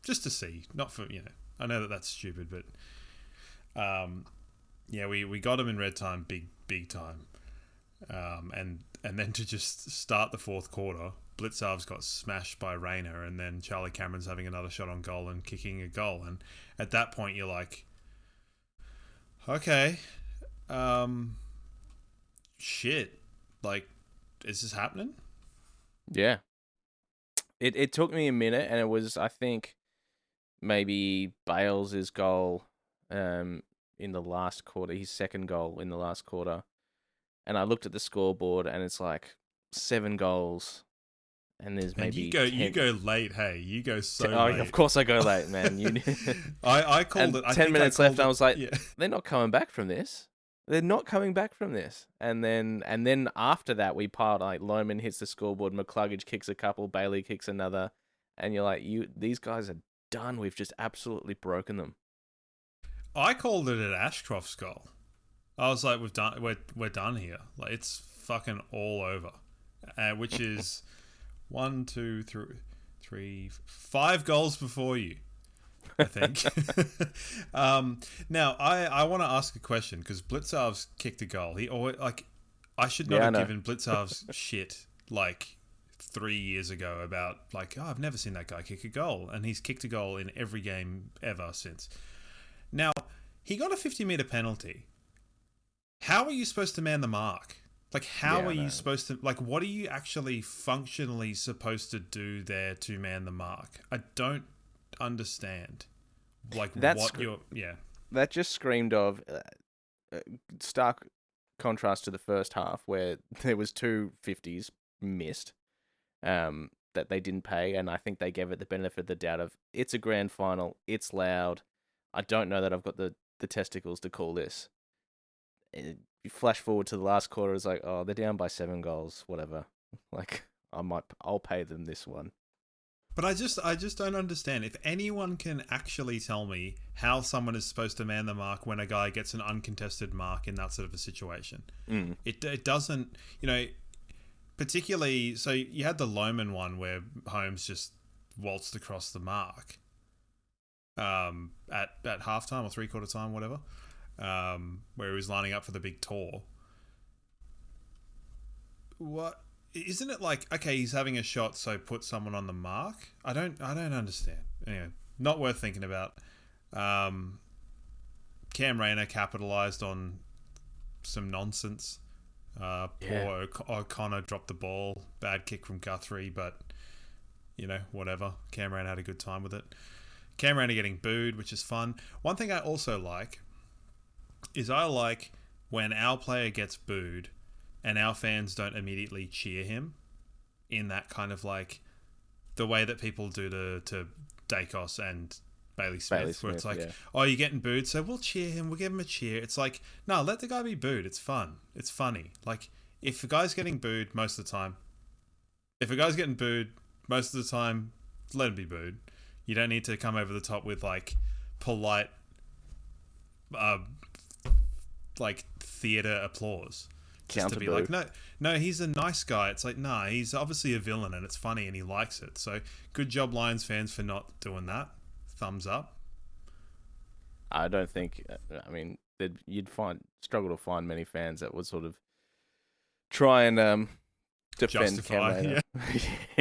just to see, not for, I know that that's stupid, but we got them in red time, big time. And then to just start the fourth quarter, Blitzarv's got smashed by Rayner, and then Charlie Cameron's having another shot on goal and kicking a goal. And at that point, you're like, okay, shit, like, is this happening? Yeah. It took me a minute, and it was, I think, maybe Bales' goal in the last quarter, his second goal in the last quarter, and I looked at the scoreboard, and it's like 7 goals, and there's maybe and you go late. Hey, you go so late. Of course I go late, man. I called it. 10 minutes left, I was like, yeah. they're not coming back from this. They're not coming back from this. And then after that, we piled, like, Lohman hits the scoreboard, McCluggage kicks a couple, Bailey kicks another, and you're like, these guys are done. We've just absolutely broken them. I called it an Ashcroft's goal. I was like, we're done here. Like, it's fucking all over. Which is 1, 2, 3, 5 goals before you, I think. Now, I want to ask a question, because Blitzarv's kicked a goal. I should not have given Blitzarv's shit like 3 years ago about like, oh, I've never seen that guy kick a goal, and he's kicked a goal in every game ever since. Now, he got a 50-meter penalty. How are you supposed to man the mark? Like, how are you supposed to... Like, what are you actually functionally supposed to do there to man the mark? I don't understand. Like, Yeah. That just screamed of stark contrast to the first half, where there was 2 50s missed that they didn't pay, and I think they gave it the benefit of the doubt of, it's a grand final, it's loud, I don't know that I've got the testicles to call this. You flash forward to the last quarter, it's like, oh, they're down by 7 goals, whatever. Like, I'll pay them this one. But I just don't understand. If anyone can actually tell me how someone is supposed to man the mark when a guy gets an uncontested mark in that sort of a situation, it doesn't, particularly. So you had the Lohman one where Holmes just waltzed across the mark at halftime or 3/4 time, whatever, where he was lining up for the big tour. What? Isn't it like, okay, he's having a shot, so put someone on the mark? I don't understand. Anyway, not worth thinking about. Cam Rayner capitalised on some nonsense. Poor O'Connor dropped the ball. Bad kick from Guthrie, but, whatever. Cam Rayner had a good time with it. Cam Rayner getting booed, which is fun. One thing I also like is when our player gets booed and our fans don't immediately cheer him in that kind of like the way that people do to Dacos and Bailey Smith, where it's like, oh, you're getting booed, so we'll cheer him, we'll give him a cheer. It's like, no, let the guy be booed. It's fun. It's funny. Like, if a guy's getting booed most of the time, let him be booed. You don't need to come over the top with like polite, like theatre applause. Just to be like, no, he's a nice guy. It's like, nah, he's obviously a villain and it's funny and he likes it. So good job, Lions fans, for not doing that. Thumbs up. I don't think, I mean, you'd struggle to find many fans that would sort of try and defend Cam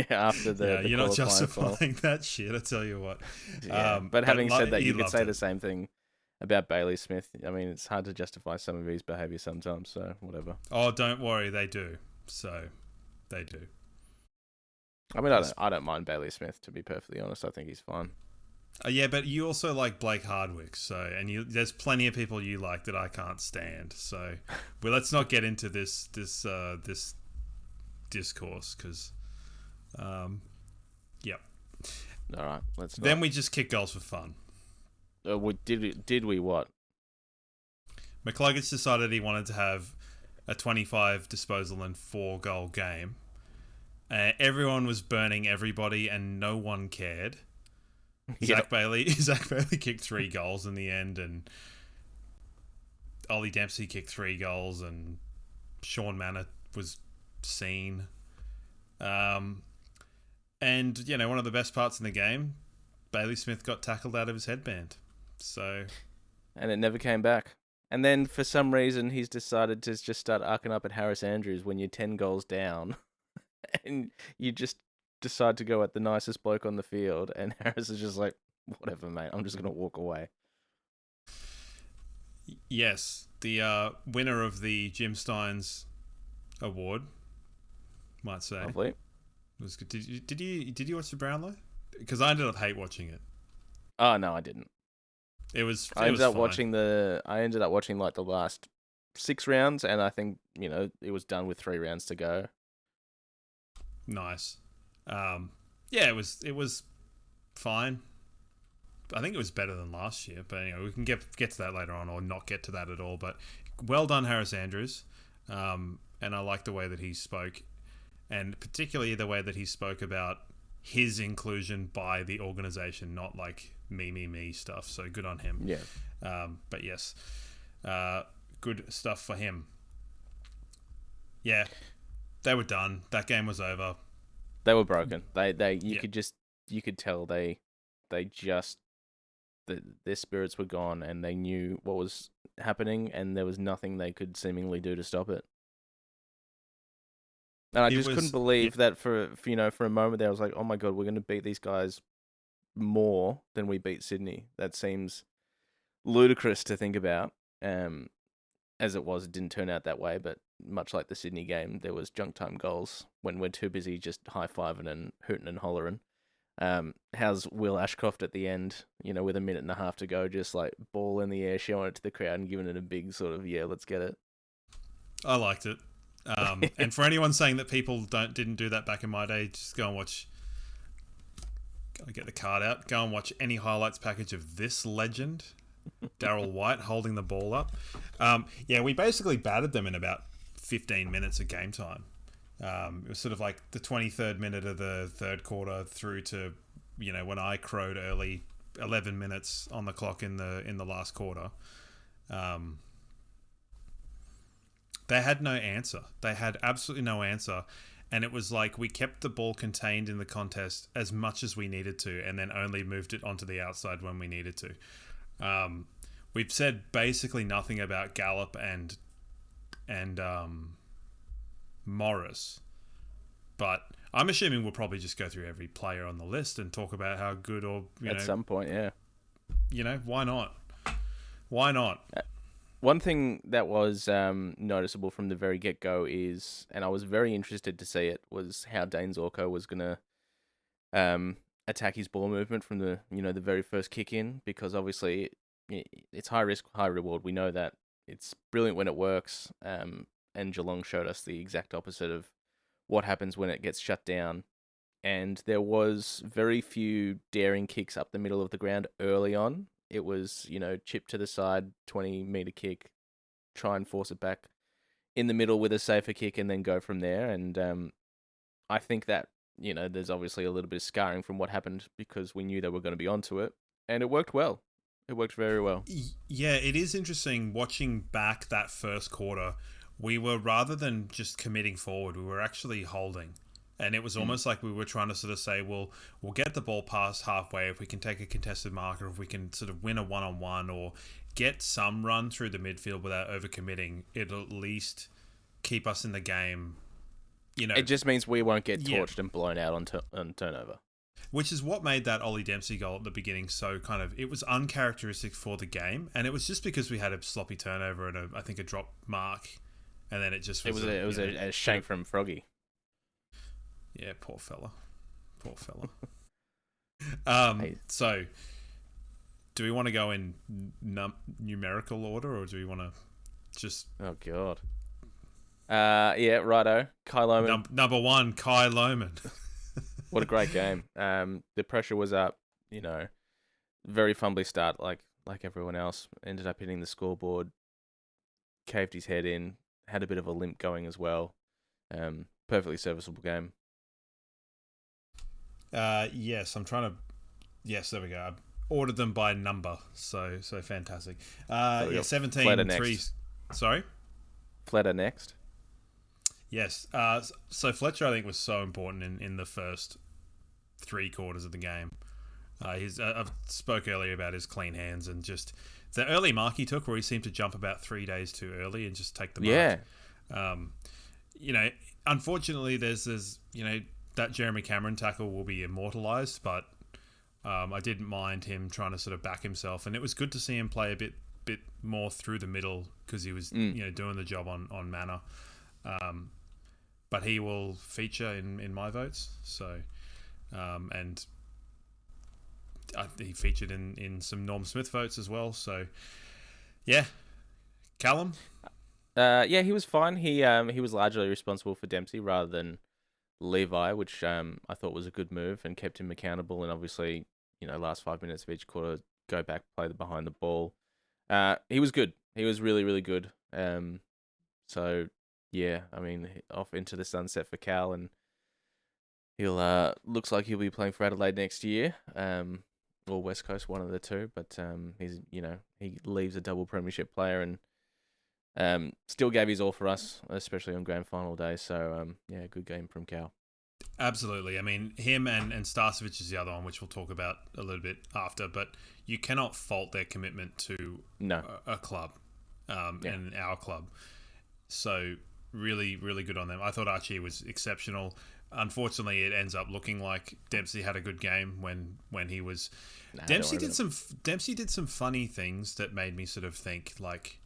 after the you're not justifying that shit, I tell you what. Yeah, but having said that, you could say the same thing about Bailey Smith. I mean, it's hard to justify some of his behaviour sometimes, so whatever. Oh, don't worry, they do. So, they do. I mean, I don't mind Bailey Smith, to be perfectly honest. I think he's fine. Yeah, but you also like Blake Hardwick, and there's plenty of people you like that I can't stand. So, let's not get into this discourse, because, yep. All right, let's. Then we just kick goals for fun. Did we what? McCluggage decided he wanted to have a 25 disposal and 4 goal game. Everyone was burning everybody, and no one cared. Zach Bailey kicked 3 goals in the end, and Ollie Dempsey kicked 3 goals, and Sean Manor was seen. And one of the best parts in the game, Bailey Smith got tackled out of his headband. So, and it never came back. And then for some reason, he's decided to just start arcing up at Harris Andrews when you're 10 goals down, and you just decide to go at the nicest bloke on the field, and Harris is just like, whatever, mate, I'm just going to walk away. Yes, the winner of the Jim Steins Award, might say. Lovely. Was good. Did you watch the Brownlow? Because I ended up hate watching it. Oh no, I didn't. I ended up watching like the last 6 rounds, and I think, it was done with 3 rounds to go. Nice. Yeah, it was fine. I think it was better than last year, but anyway, we can get to that later on, or not get to that at all. But well done, Harris Andrews. And I like the way that he spoke, and particularly the way that he spoke about his inclusion by the organization, not like me stuff. So good on him. Yeah. But yes, good stuff for him. Yeah, they were done. That game was over. They were broken. You could tell their spirits were gone, and they knew what was happening, and there was nothing they could seemingly do to stop it. And I couldn't believe that for a moment there, I was like, oh my God, we're going to beat these guys more than we beat Sydney. That seems ludicrous to think about. As it was, it didn't turn out that way, but much like the Sydney game, there was junk time goals when we're too busy just high-fiving and hooting and hollering. How's Will Ashcroft at the end, with a minute and a half to go, just like ball in the air, showing it to the crowd and giving it a big sort of, yeah, let's get it. I liked it. And for anyone saying that people didn't do that back in my day, just go and watch. Gotta get the card out. Go and watch any highlights package of this legend, Daryl White, holding the ball up. Yeah, we basically battered them in about 15 minutes of game time. It was sort of like the 23rd minute of the third quarter through to, when I crowed early, 11 minutes on the clock in the last quarter. They had no answer. They had absolutely no answer. And it was like we kept the ball contained in the contest as much as we needed to, and then only moved it onto the outside when we needed to. We've said basically nothing about Gallup and Morris, but I'm assuming we'll probably just go through every player on the list and talk about how good or at some point, yeah. Why not? Why not? One thing that was noticeable from the very get-go is, and I was very interested to see it, was how Dane Zorko was going to attack his ball movement from the very first kick in, because obviously it's high risk, high reward. We know that. It's brilliant when it works, and Geelong showed us the exact opposite of what happens when it gets shut down. And there was very few daring kicks up the middle of the ground early on. It was, chip to the side, 20-meter kick, try and force it back in the middle with a safer kick, and then go from there. And I think that, there's obviously a little bit of scarring from what happened, because we knew they were going to be onto it, and it worked well. It worked very well. Yeah, it is interesting watching back that first quarter. We were, rather than just committing forward, we were actually holding. And it was almost like we were trying to sort of say, well, we'll get the ball past halfway if we can take a contested marker, if we can sort of win a one-on-one or get some run through the midfield without overcommitting. It'll at least keep us in the game. It just means we won't get torched and blown out on turnover. Which is what made that Ollie Dempsey goal at the beginning so it was uncharacteristic for the game. And it was just because we had a sloppy turnover and I think a drop mark. And then it just was... It was a shank from Froggy. Yeah, poor fella. So, do we want to go in numerical order, or do we want to just... Oh, God. Yeah, righto. Kai Lohmann. Number one, Kai Lohmann. What a great game. The pressure was up, very fumbly start, like everyone else. Ended up hitting the scoreboard, caved his head in, had a bit of a limp going as well. Perfectly serviceable game. Yes, I'm trying to... Yes, there we go. I ordered them by number, so fantastic. 17, Fletter 3... next. Sorry? Fletter next. Yes. So Fletcher, I think, was so important in the first 3 quarters of the game. I spoke earlier about his clean hands and just the early mark he took, where he seemed to jump about 3 days too early and just take the mark. Yeah. Unfortunately, there's that Jeremy Cameron tackle will be immortalised, but I didn't mind him trying to sort of back himself, and it was good to see him play a bit more through the middle, because he was doing the job on Manor. But he will feature in my votes. So, and he featured in some Norm Smith votes as well. So, yeah, Callum. Yeah, he was fine. He was largely responsible for Dempsey rather than Levi, which I thought was a good move and kept him accountable. And obviously, last 5 minutes of each quarter, go back, play the behind the ball. He was good. He was really, really good. So yeah, I mean, off into the sunset for Cal, and he'll looks like he'll be playing for Adelaide next year. Or West Coast, one of the two. But he's he leaves a double premiership player and still gave his all for us, especially on grand final day. So yeah, good game from Cal. Absolutely. I mean, him and Starcevic is the other one, which we'll talk about a little bit after. But you cannot fault their commitment to a club, and our club. So really, really good on them. I thought Archie was exceptional. Unfortunately, it ends up looking like Dempsey had a good game when he was. Dempsey did some funny things that made me sort of think like,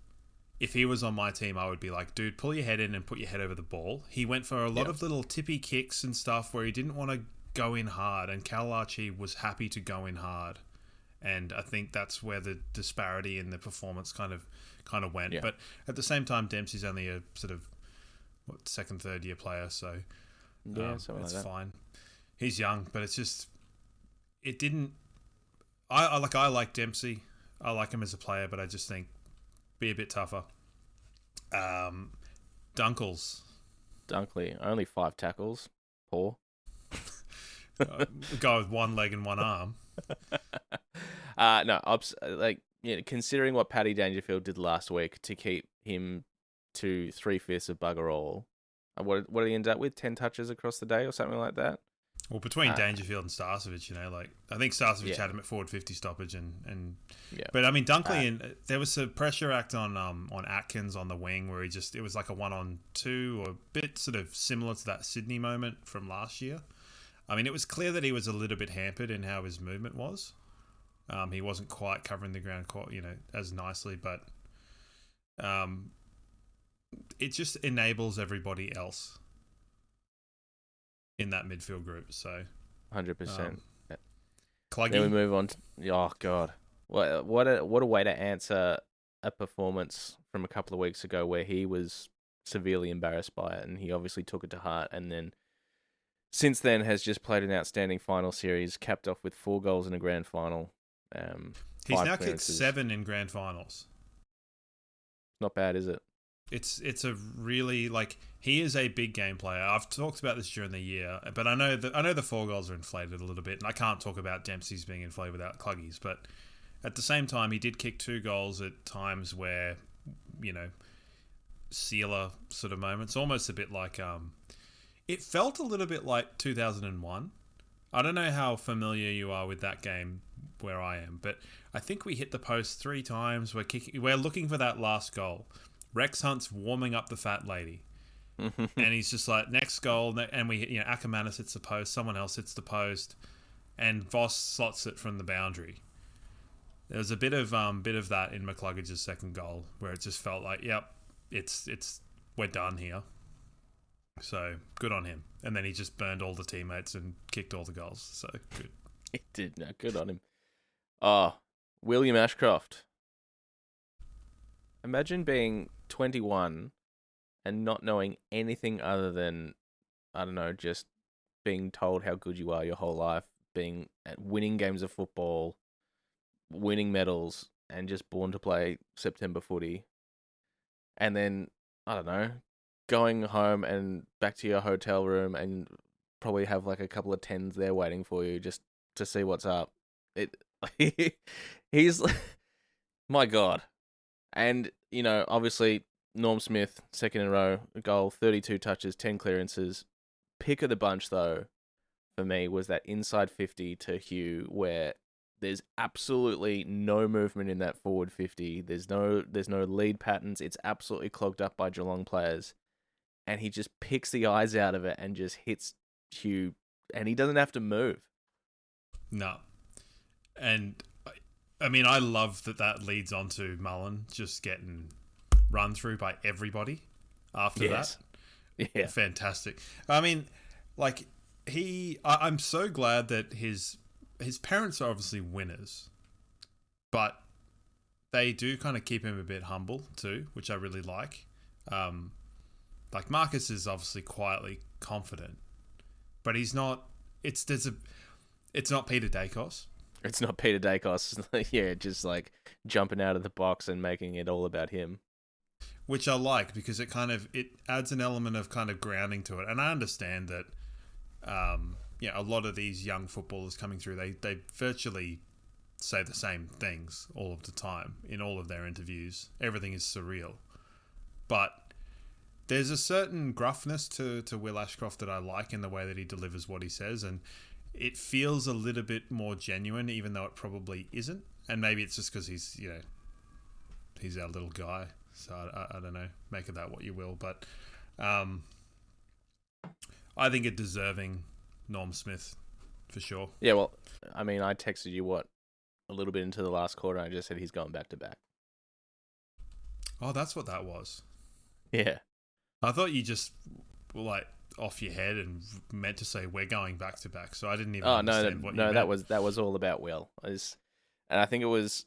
if he was on my team, I would be like, dude, pull your head in and put your head over the ball. He went for a lot of little tippy kicks and stuff where he didn't want to go in hard, and Cal Archie was happy to go in hard. And I think that's where the disparity in the performance kind of went. Yeah. But at the same time, Dempsey's only a sort of second, third year player, so it's like fine. He's young, but it's just it didn't. I like Dempsey. I like him as a player, but I just think be a bit tougher. Dunkley, only 5 tackles. Poor. Guy with one leg and one arm. No, considering what Paddy Dangerfield did last week to keep him to 3/5 of bugger all, what did he end up with? 10 touches across the day or something like that? Well, between Dangerfield and Starcevic, I think Starcevic had him at forward 50 stoppage, but I mean Dunkley, and there was a pressure act on Atkins on the wing where it was like a 1-on-2 or a bit sort of similar to that Sydney moment from last year. I mean, it was clear that he was a little bit hampered in how his movement was. He wasn't quite covering the ground as nicely, but it just enables everybody else in that midfield group. So 100%. Cluggy. Then we move on to, oh god, what a way to answer a performance from a couple of weeks ago where he was severely embarrassed by it, and he obviously took it to heart, and then since then has just played an outstanding final series, capped off with 4 goals in a grand final. He's now kicked 7 in grand finals. Not bad, is it? It's a really, he is a big game player. I've talked about this during the year, but I know the 4 goals are inflated a little bit, and I can't talk about Dempsey's being inflated without Cluggies, but at the same time, he did kick 2 goals at times where, sealer sort of moments, almost a bit like, it felt a little bit like 2001. I don't know how familiar you are with that game where I am, but I think we hit the post 3 times. We're looking for that last goal. Rex Hunt's warming up the fat lady. And he's just like, next goal. And we, Ackermanis hits the post. Someone else hits the post. And Voss slots it from the boundary. There was a bit of that in McCluggage's second goal where it just felt like, yep, we're done here. So good on him. And then he just burned all the teammates and kicked all the goals. So good. He did. No, good on him. Oh, William Ashcroft. Imagine being 21 and not knowing anything other than, I don't know, just being told how good you are your whole life, being at winning games of football, winning medals, and just born to play September footy. And then, I don't know, going home and back to your hotel room and probably have like a couple of 10s there waiting for you just to see what's up. He's, my God. And, obviously, Norm Smith, second in a row, goal, 32 touches, 10 clearances. Pick of the bunch, though, for me, was that inside 50 to Hugh, where there's absolutely no movement in that forward 50. There's no lead patterns. It's absolutely clogged up by Geelong players. And he just picks the eyes out of it and just hits Hugh, and he doesn't have to move. No. And I mean, I love that leads on to Mullen just getting run through by everybody after that. Yeah. Fantastic. I mean, I'm so glad that his parents are obviously winners, but they do kind of keep him a bit humble too, which I really like. Like Marcus is obviously quietly confident, but he's not. It's not Peter Dacos. It's not Peter Dacos. Yeah, just like jumping out of the box and making it all about him. Which I like because it adds an element of kind of grounding to it. And I understand that, a lot of these young footballers coming through, they virtually say the same things all of the time in all of their interviews. Everything is surreal. But there's a certain gruffness to Will Ashcroft that I like in the way that he delivers what he says. And it feels a little bit more genuine, even though it probably isn't. And maybe it's just because he's our little guy. So I don't know. Make of that what you will. But I think a deserving Norm Smith for sure. Yeah, well, I mean, I texted you a little bit into the last quarter. And I just said he's going back to back. Oh, that's what that was. Yeah. I thought you just were like off your head and meant to say we're going back to back. So I didn't even understand what you meant. No, that was all about Will. And I think it was.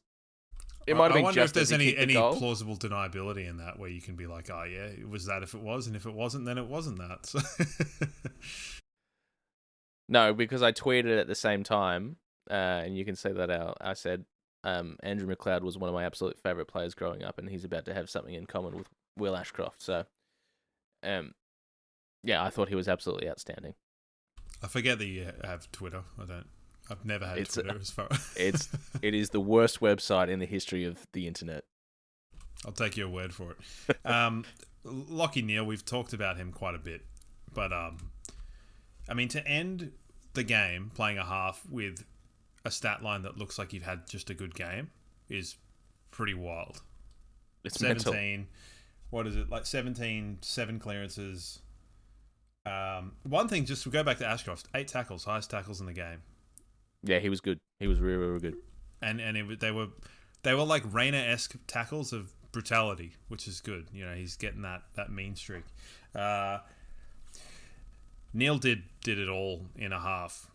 It might have been. I wonder just if there's any goal. plausible deniability in that, where you can be like, "Oh yeah, it was that if it was, and if it wasn't, then it wasn't that." So No, because I tweeted at the same time, and you can say that out. I said Andrew McLeod was one of my absolute favourite players growing up, and he's about to have something in common with Will Ashcroft. So, yeah, I thought he was absolutely outstanding. I forget that you have Twitter. I've never had Twitter as far. It is the worst website in the history of the internet. I'll take your word for it. Lachie Neale, we've talked about him quite a bit, but I mean, to end the game playing a half with a stat line that looks like you've had just a good game is pretty wild. It's 17. mental. What is it? Like 17, 7 clearances. One thing, just to go back to Ashcroft, 8 tackles, highest tackles in the game. Yeah, he was good. He was really, really good. And they were like Rayner-esque tackles of brutality, which is good. You know, he's getting that mean streak. Neil did it all in a half.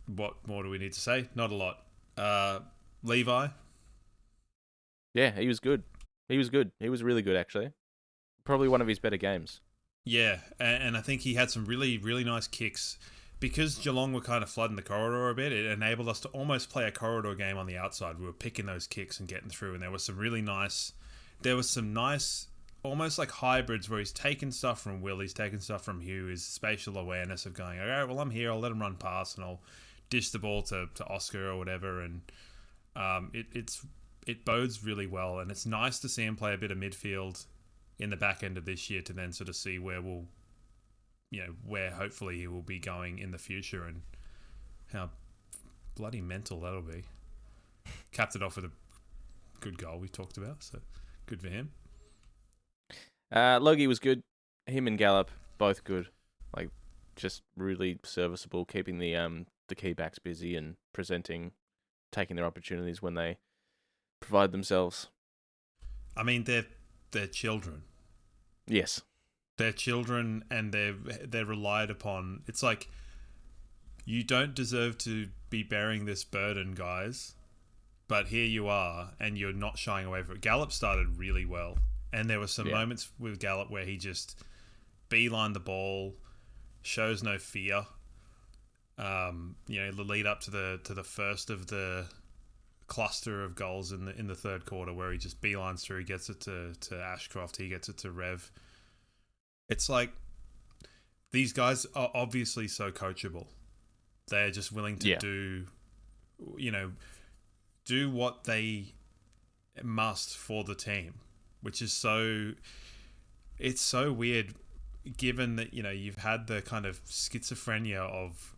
What more do we need to say? Not a lot. Levi? Yeah, he was good. He was good. He was really good, actually. Probably one of his better games. Yeah, and I think he had some really, really nice kicks. Because Geelong were kind of flooding the corridor a bit, it enabled us to almost play a corridor game on the outside. We were picking those kicks and getting through, and there was some nice, almost like hybrids where he's taking stuff from Will, he's taking stuff from Hugh, his spatial awareness of going, all right, well, I'm here, I'll let him run past, and I'll dish the ball to Oscar or whatever, and it bodes really well, and it's nice to see him play a bit of midfield in the back end of this year to then sort of see where where hopefully he will be going in the future and how bloody mental that'll be. Capped it off with a good goal we talked about, so good for him. Logie was good. Him and Gallup, both good. Like, just really serviceable, keeping the key backs busy and taking their opportunities when they provide themselves. I mean, they're children. Yes. They're children, and they're relied upon. It's like, you don't deserve to be bearing this burden, guys, but here you are, and you're not shying away from it. Gallup started really well, and there were some moments with Gallup where he just beelined the ball, shows no fear. The lead up to the first of the cluster of goals in the third quarter, where he just beelines through, he gets it to Ashcroft, he gets it to Rev. It's like, these guys are obviously so coachable. They're just willing to do what they must for the team, which is it's so weird, given that, you've had the kind of schizophrenia of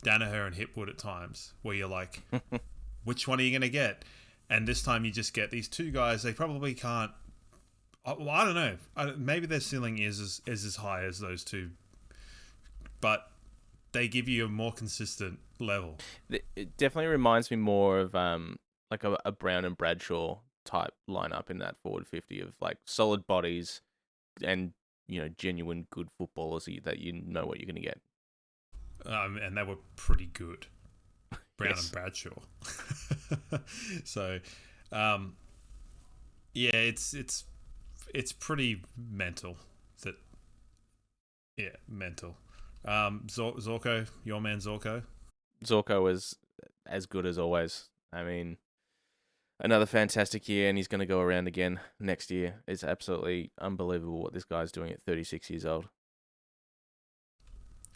Danaher and Hipwood at times, where you're like, which one are you going to get? And this time you just get these two guys, they probably can't. Well, I don't know. Maybe their ceiling is as high as those two, but they give you a more consistent level. It definitely reminds me more of like a Brown and Bradshaw type lineup in that forward 50 of like solid bodies and genuine good footballers that you know what you're going to get. And they were pretty good, Brown and Bradshaw. So, it's pretty mental. Mental. Zorko, your man Zorko. Zorko was as good as always. I mean, another fantastic year, and he's going to go around again next year. It's absolutely unbelievable what this guy's doing at 36 years old.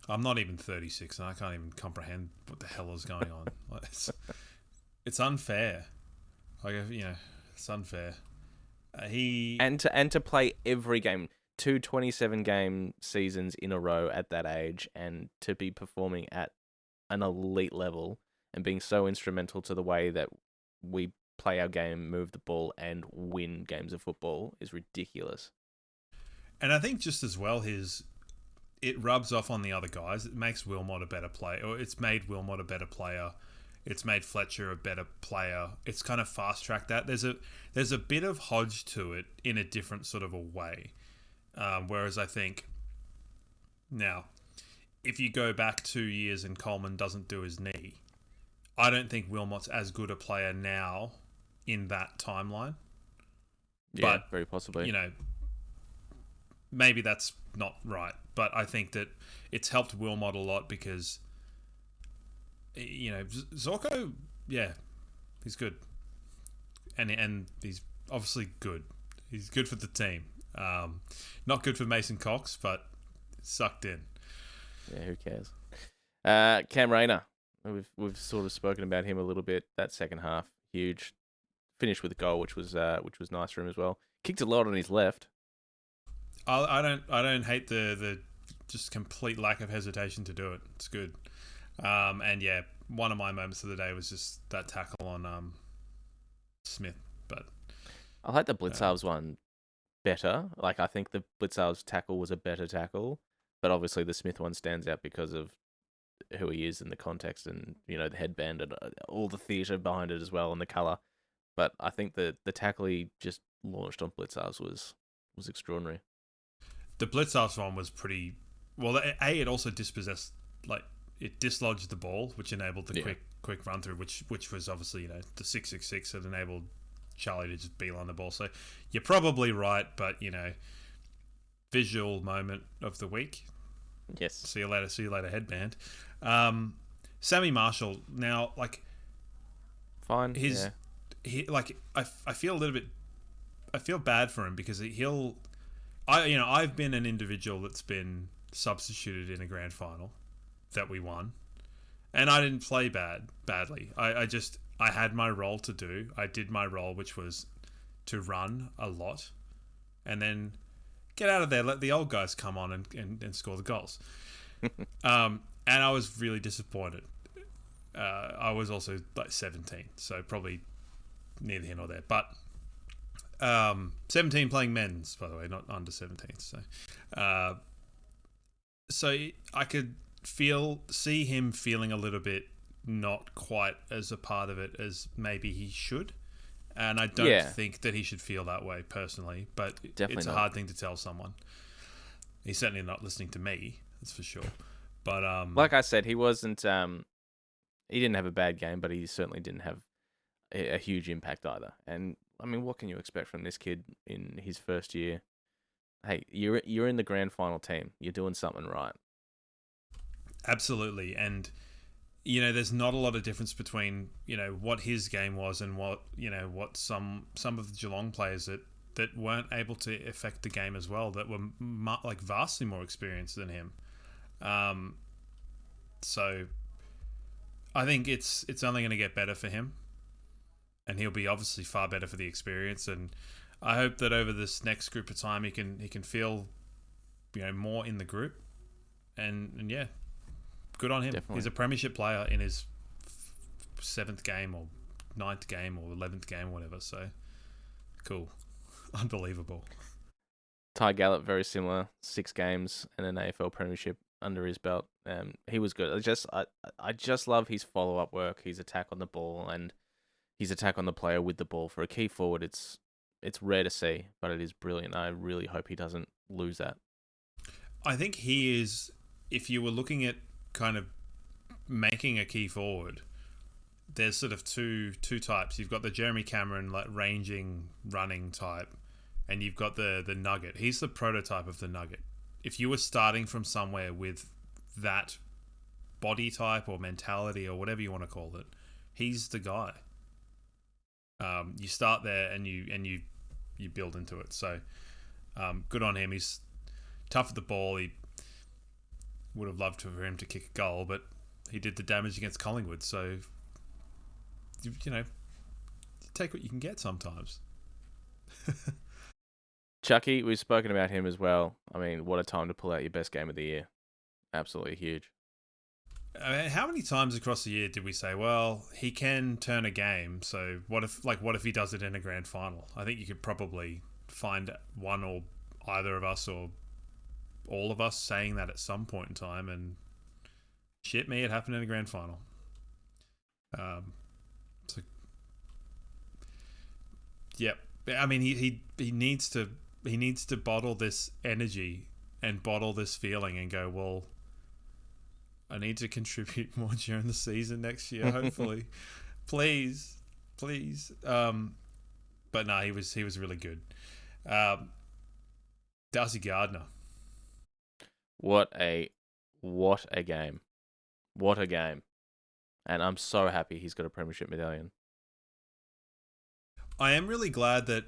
I'm not even 36, and I can't even comprehend what the hell is going on. It's unfair. It's unfair. And to play every game, 27 game seasons in a row at that age, and to be performing at an elite level and being so instrumental to the way that we play our game, move the ball, and win games of football is ridiculous. And I think just as well, it rubs off on the other guys. It makes Wilmot a better player, or it's made Wilmot a better player. It's made Fletcher a better player. It's kind of fast tracked that. There's a bit of Hodge to it in a different sort of a way. Whereas I think now, if you go back 2 years and Coleman doesn't do his knee, I don't think Wilmot's as good a player now in that timeline. Yeah, but, very possibly. Maybe that's not right. But I think that it's helped Wilmot a lot because, Zorko, yeah, he's good. And he's obviously good. He's good for the team. Not good for Mason Cox, but sucked in. Yeah, who cares? Cam Rayner, we've sort of spoken about him a little bit. That second half, huge. Finished with a goal, which was nice for him as well. Kicked a lot on his left. I don't hate the just complete lack of hesitation to do it. It's good. And yeah, one of my moments of the day was just that tackle on Smith. But I like the Blitzarves one better. Like, I think the Blitzarves tackle was a better tackle, but obviously the Smith one stands out because of who he is in the context and, the headband and all the theatre behind it as well and the colour. But I think the tackle he just launched on Blitzarves was extraordinary. The Blitzarves one was pretty... Well, it also dispossessed... it dislodged the ball, which enabled the quick run through, which was obviously, the 666 that enabled Charlie to just beeline the ball. So you're probably right, but, visual moment of the week. Yes. See you later, headband. Sammy Marshall, now, fine. I feel a little bit... I feel bad for him because I've been an individual that's been substituted in a grand final that we won, and I didn't play badly. I had my role to do. I did my role, which was to run a lot and then get out of there, let the old guys come on and score the goals. And I was really disappointed. I was also 17, so probably neither here nor there, but 17 playing men's, by the way, not under 17s. So I could see him feeling a little bit not quite as a part of it as maybe he should. And I don't think that he should feel that way personally, but it's a hard thing to tell someone. He's certainly not listening to me, that's for sure. But like I said, he wasn't. He didn't have a bad game, but he certainly didn't have a huge impact either. And I mean, what can you expect from this kid in his first year? Hey, you're in the grand final team. You're doing something right. Absolutely. And, there's not a lot of difference between, what his game was and what some of the Geelong players that weren't able to affect the game as well, that were vastly more experienced than him. So I think it's only going to get better for him. And he'll be obviously far better for the experience. And I hope that over this next group of time, he can feel, more in the group. And yeah, good on him. Definitely. He's a premiership player in his 7th game or 9th game or 11th game or whatever. So cool. Unbelievable. Ty Gallop, very similar. 6 games and an AFL premiership under his belt. He was good. I just love his follow-up work, his attack on the ball, and his attack on the player with the ball. For a key forward, it's rare to see, but it is brilliant. I really hope he doesn't lose that. I think he is, if you were looking at kind of making a key forward, there's sort of two types. You've got the Jeremy Cameron, ranging, running type, and you've got the Nugget. He's the prototype of the Nugget. If you were starting from somewhere with that body type or mentality or whatever you want to call it, he's the guy. You start there and you build into it. So good on him. He's tough at the ball. He would have loved for him to kick a goal, but he did the damage against Collingwood. So you know, take what you can get sometimes. Chucky, we've spoken about him as well. I mean, what a time to pull out your best game of the year. Absolutely huge. I mean, how many times across the year did we say, well, he can turn a game, so what if he does it in a grand final? I think you could probably find one or either of us or all of us saying that at some point in time, and shit me, it happened in a grand final. So, yep. I mean, he needs to bottle this energy and bottle this feeling and go, well, I need to contribute more during the season next year, hopefully. Please. But no, he was really good. Darcy Gardner. What a game. What a game. And I'm so happy he's got a premiership medallion. I am really glad that,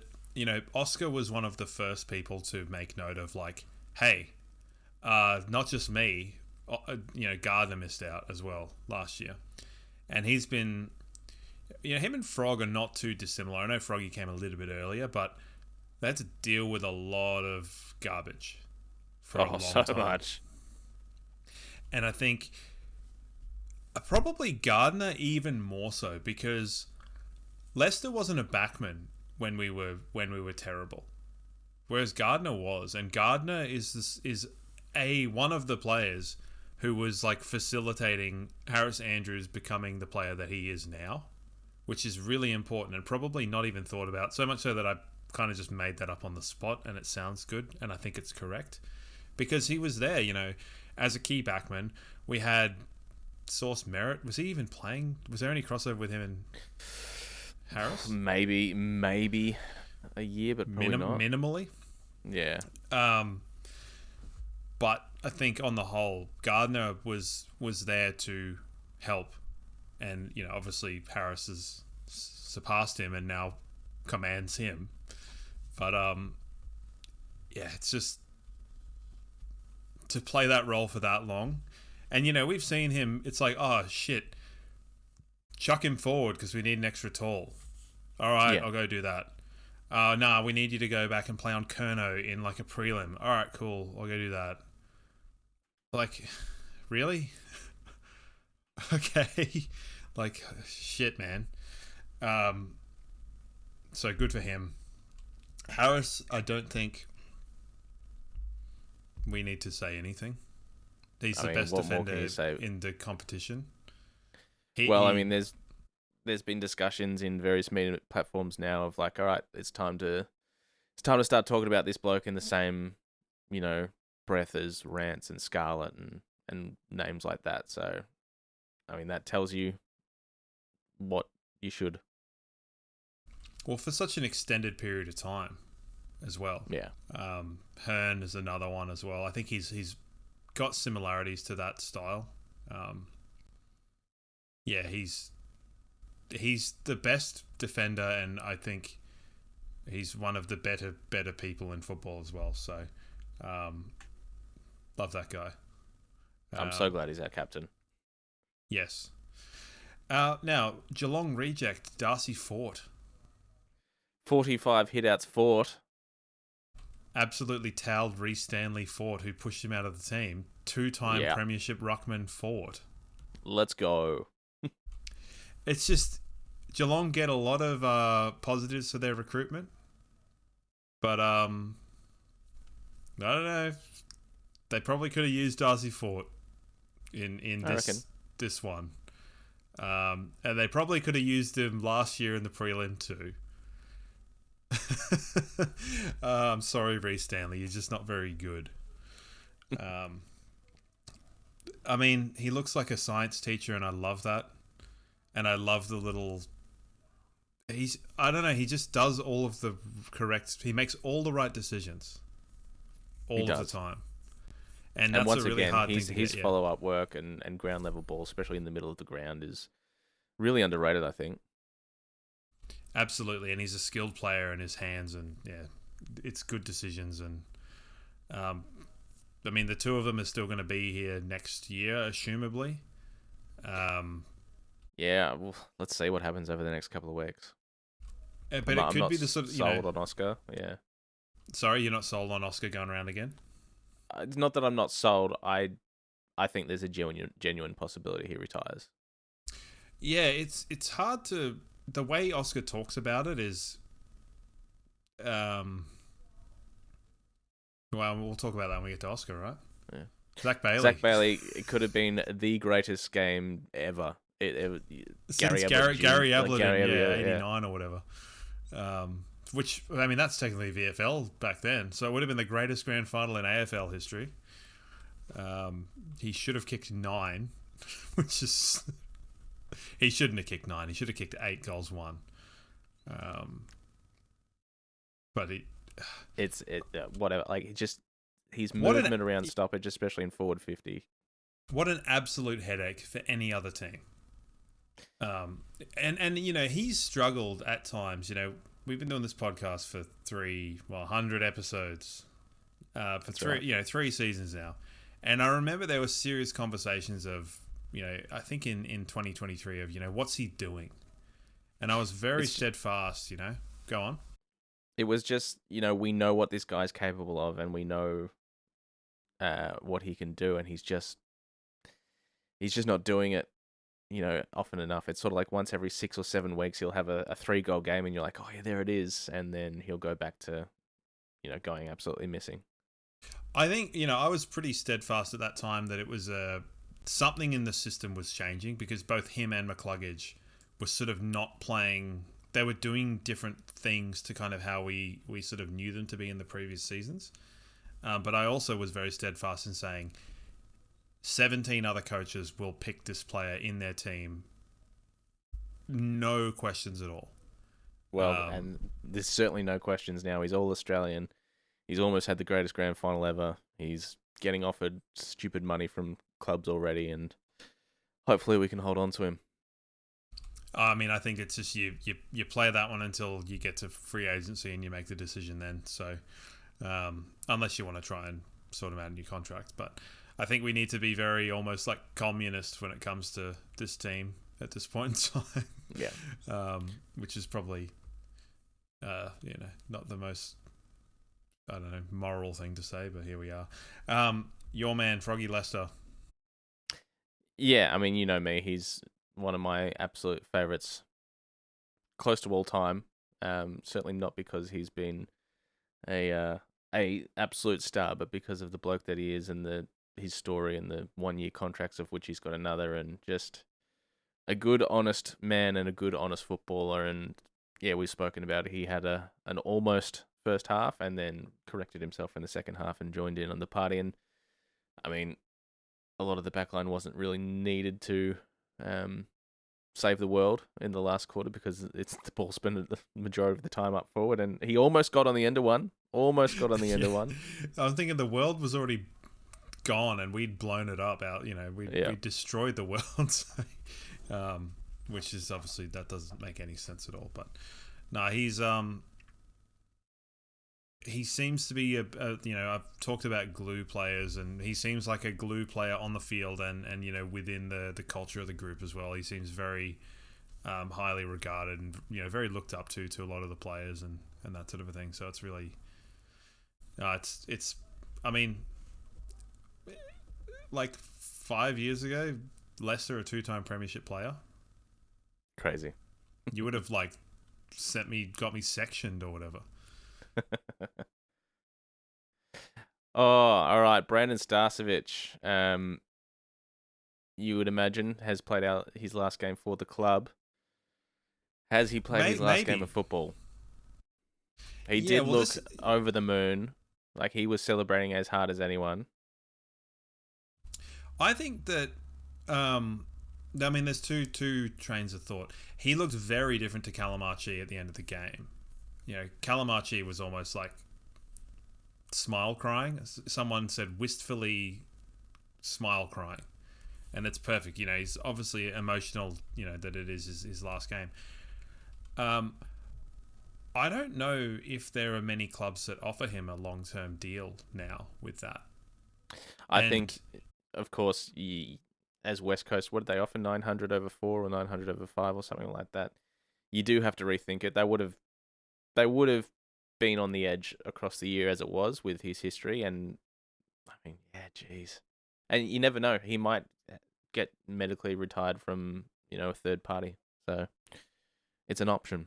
Oscar was one of the first people to make note of, like, hey, not just me, Gardner missed out as well last year. And he's been, him and Frog are not too dissimilar. I know Froggy came a little bit earlier, but they had to deal with a lot of garbage for a long so time. much. And I think probably Gardner even more so, because Leicester wasn't a backman when we were terrible, whereas Gardner was, and Gardner is one of the players who was like facilitating Harris Andrews becoming the player that he is now, which is really important and probably not even thought about, so much so that I kind of just made that up on the spot, and it sounds good and I think it's correct, because he was there, as a key backman. We had Source Merritt. Was he even playing? Was there any crossover with him and Harris? Maybe a year, but probably not. Minimally. Yeah. But I think on the whole, Gardner was there to help, and obviously Harris has surpassed him and now commands him. But it's just to play that role for that long, and we've seen him. It's like, oh shit, chuck him forward because we need an extra tall. All right, yeah. I'll go do that. Nah, we need you to go back and play on Kerno in like a prelim. All right, cool, I'll go do that. Like, really? Okay. Like, shit, man. So good for him. Harris, I don't think we need to say anything. He's the best defender in the competition. There's been discussions in various media platforms now of like, all right, it's time to start talking about this bloke in the same, breath as Rance and Scarlett and names like that. So, I mean, that tells you what you should. Well, for such an extended period of time as well. Yeah. Hearn is another one as well. I think he's got similarities to that style. He's the best defender, and I think he's one of the better people in football as well. So, love that guy. I'm so glad he's our captain. Yes. Now, Geelong reject Darcy Fort. 45 hitouts Fort. Absolutely towelled Reece Stanley Fort, who pushed him out of the team. 2-time Premiership Ruckman Fort. Let's go. It's just, Geelong get a lot of positives for their recruitment. But, I don't know. They probably could have used Darcy Fort in this one. And they probably could have used him last year in the prelim too. I'm sorry, Reece Stanley. You're just not very good. I mean, he looks like a science teacher, and I love that. And I love the little I don't know, he just does all of the correct, he makes all the right decisions all of the time. And that's once a really again, hard his thing to get, follow-up work and ground level ball, especially in the middle of the ground, is really underrated, I think. Absolutely, and he's a skilled player in his hands, and it's good decisions. And I mean, the two of them are still going to be here next year, assumably. Yeah, well, let's see what happens over the next couple of weeks. But it could be the sort of sold on Oscar. Yeah. Sorry, you're not sold on Oscar going around again? It's not that I'm not sold. I think there's a genuine possibility he retires. Yeah, it's hard to. The way Oscar talks about it is, well, we'll talk about that when we get to Oscar, right? Yeah. Zach Bailey, it could have been the greatest game ever. Since Gary Ablett, 89 or whatever. Which, I mean, that's technically VFL back then, so it would have been the greatest grand final in AFL history. He should have kicked 9, which is... He shouldn't have kicked 9. He should have kicked 8 goals, 1. But it's whatever. Like, his movement around stoppage, especially in forward 50. What an absolute headache for any other team. And you know, he's struggled at times. You know, we've been doing this podcast for 100 episodes, for three seasons now. And I remember there were serious conversations of, you know, I think in 2023 of, you know, what's he doing? And I was very steadfast, you know. Go on. It was just, you know, we know what this guy's capable of, and we know what he can do, and he's just not doing it, you know, often enough. It's sort of like once every 6 or 7 weeks he'll have a 3-goal game, and you're like, oh yeah, there it is, and then he'll go back to, you know, going absolutely missing. I think, you know, I was pretty steadfast at that time that it was something in the system was changing, because both him and McCluggage were sort of not playing. They were doing different things to kind of how we sort of knew them to be in the previous seasons. But I also was very steadfast in saying 17 other coaches will pick this player in their team. No questions at all. Well, and there's certainly no questions now. He's all Australian. He's almost had the greatest grand final ever. He's getting offered stupid money from clubs already, and hopefully we can hold on to him. I mean, I think it's just you play that one until you get to free agency and you make the decision then. So, unless you want to try and sort him out a new contract. But I think we need to be very almost like communist when it comes to this team at this point in time. Yeah. Which is probably, you know, not the most, I don't know, moral thing to say, but here we are. Your man, Froggy Lester. Yeah, I mean, you know me. He's one of my absolute favourites, close to all time. Certainly not because he's been a absolute star, but because of the bloke that he is and his story and the 1-year contracts of which he's got another, and just a good, honest man and a good, honest footballer. And yeah, we've spoken about it. He had an almost first half and then corrected himself in the second half and joined in on the party. And I mean, a lot of the backline wasn't really needed to save the world in the last quarter, because it's the ball spent the majority of the time up forward, and he almost got on the end of one. I was thinking the world was already gone and we'd blown it up out. You know, we destroyed the world. So, which is obviously, that doesn't make any sense at all. But no, he seems to be you know, I've talked about glue players, and he seems like a glue player on the field and you know, within the culture of the group as well. He seems very highly regarded and, you know, very looked up to a lot of the players and that sort of a thing. So it's really, it's I mean, like 5 years ago, Leicester, a 2-time premiership player. Crazy. You would have like got me sectioned or whatever. Oh, all right. Brandon Starcevic, you would imagine, has played out his last game for the club. Has he played his last game of football? He did look over the moon, like he was celebrating as hard as anyone. I think that I mean, there's two trains of thought. He looked very different to Calamachi at the end of the game. You know, Calamachi was almost like smile crying. Someone said wistfully smile crying. And it's perfect. You know, he's obviously emotional, you know, that it is his last game. I don't know if there are many clubs that offer him a long-term deal now with that. I think, of course, as West Coast, what did they offer? 900 over 4 or 900 over 5 or something like that. You do have to rethink it. They would have been on the edge across the year as it was with his history. And, I mean, yeah, geez. And you never know. He might get medically retired from, you know, a third party. So it's an option.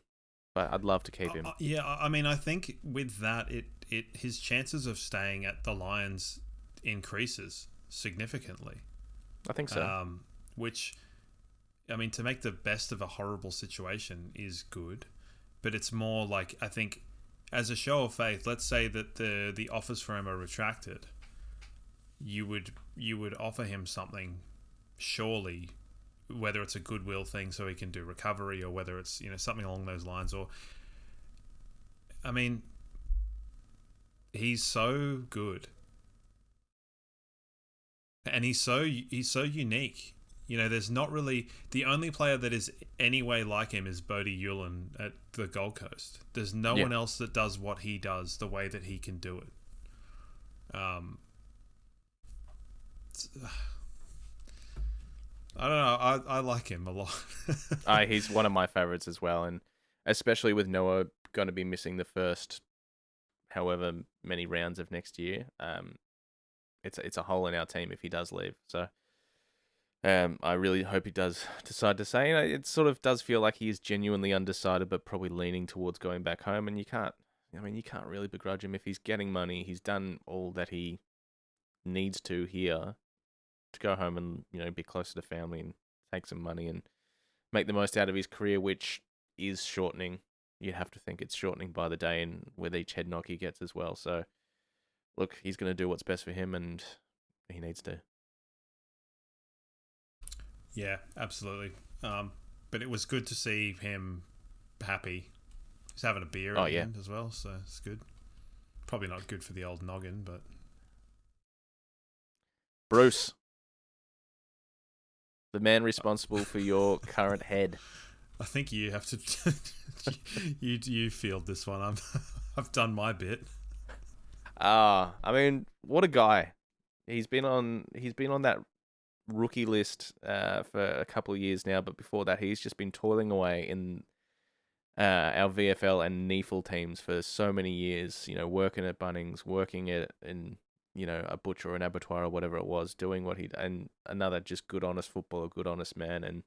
But I'd love to keep him. Yeah, I mean, I think with that, his chances of staying at the Lions increases significantly. I think so. Which, I mean, to make the best of a horrible situation is good, but it's more like, I think, as a show of faith, let's say that the offers for him are retracted. You would offer him something, surely, whether it's a goodwill thing so he can do recovery, or whether it's, you know, something along those lines. Or, I mean, he's so good, and he's so unique. You know, there's not really, the only player that is any way like him is Bodie Yulin at the Gold Coast. There's no one else that does what he does the way that he can do it. I don't know. I like him a lot. He's one of my favorites as well, and especially with Noah going to be missing the first however many rounds of next year. It's a hole in our team if he does leave. So I really hope he does decide to stay. It sort of does feel like he is genuinely undecided, but probably leaning towards going back home. And you can't really begrudge him if he's getting money. He's done all that he needs to here to go home and, you know, be closer to family and take some money and make the most out of his career, which is shortening. You'd have to think it's shortening by the day, and with each head knock he gets as well. So, look, he's going to do what's best for him, and he needs to. Yeah, absolutely. But it was good to see him happy. He's having a beer at the end as well, so it's good. Probably not good for the old noggin, but... Bruce, the man responsible for your current head. I think you have to... you field this one. I've done my bit. I mean, what a guy. He's been on that rookie list for a couple of years now, but before that he's just been toiling away in our VFL and NEFL teams for so many years, you know, working at Bunnings, working in, you know, a butcher or an abattoir or whatever it was, doing what and another just good, honest footballer, good, honest man, and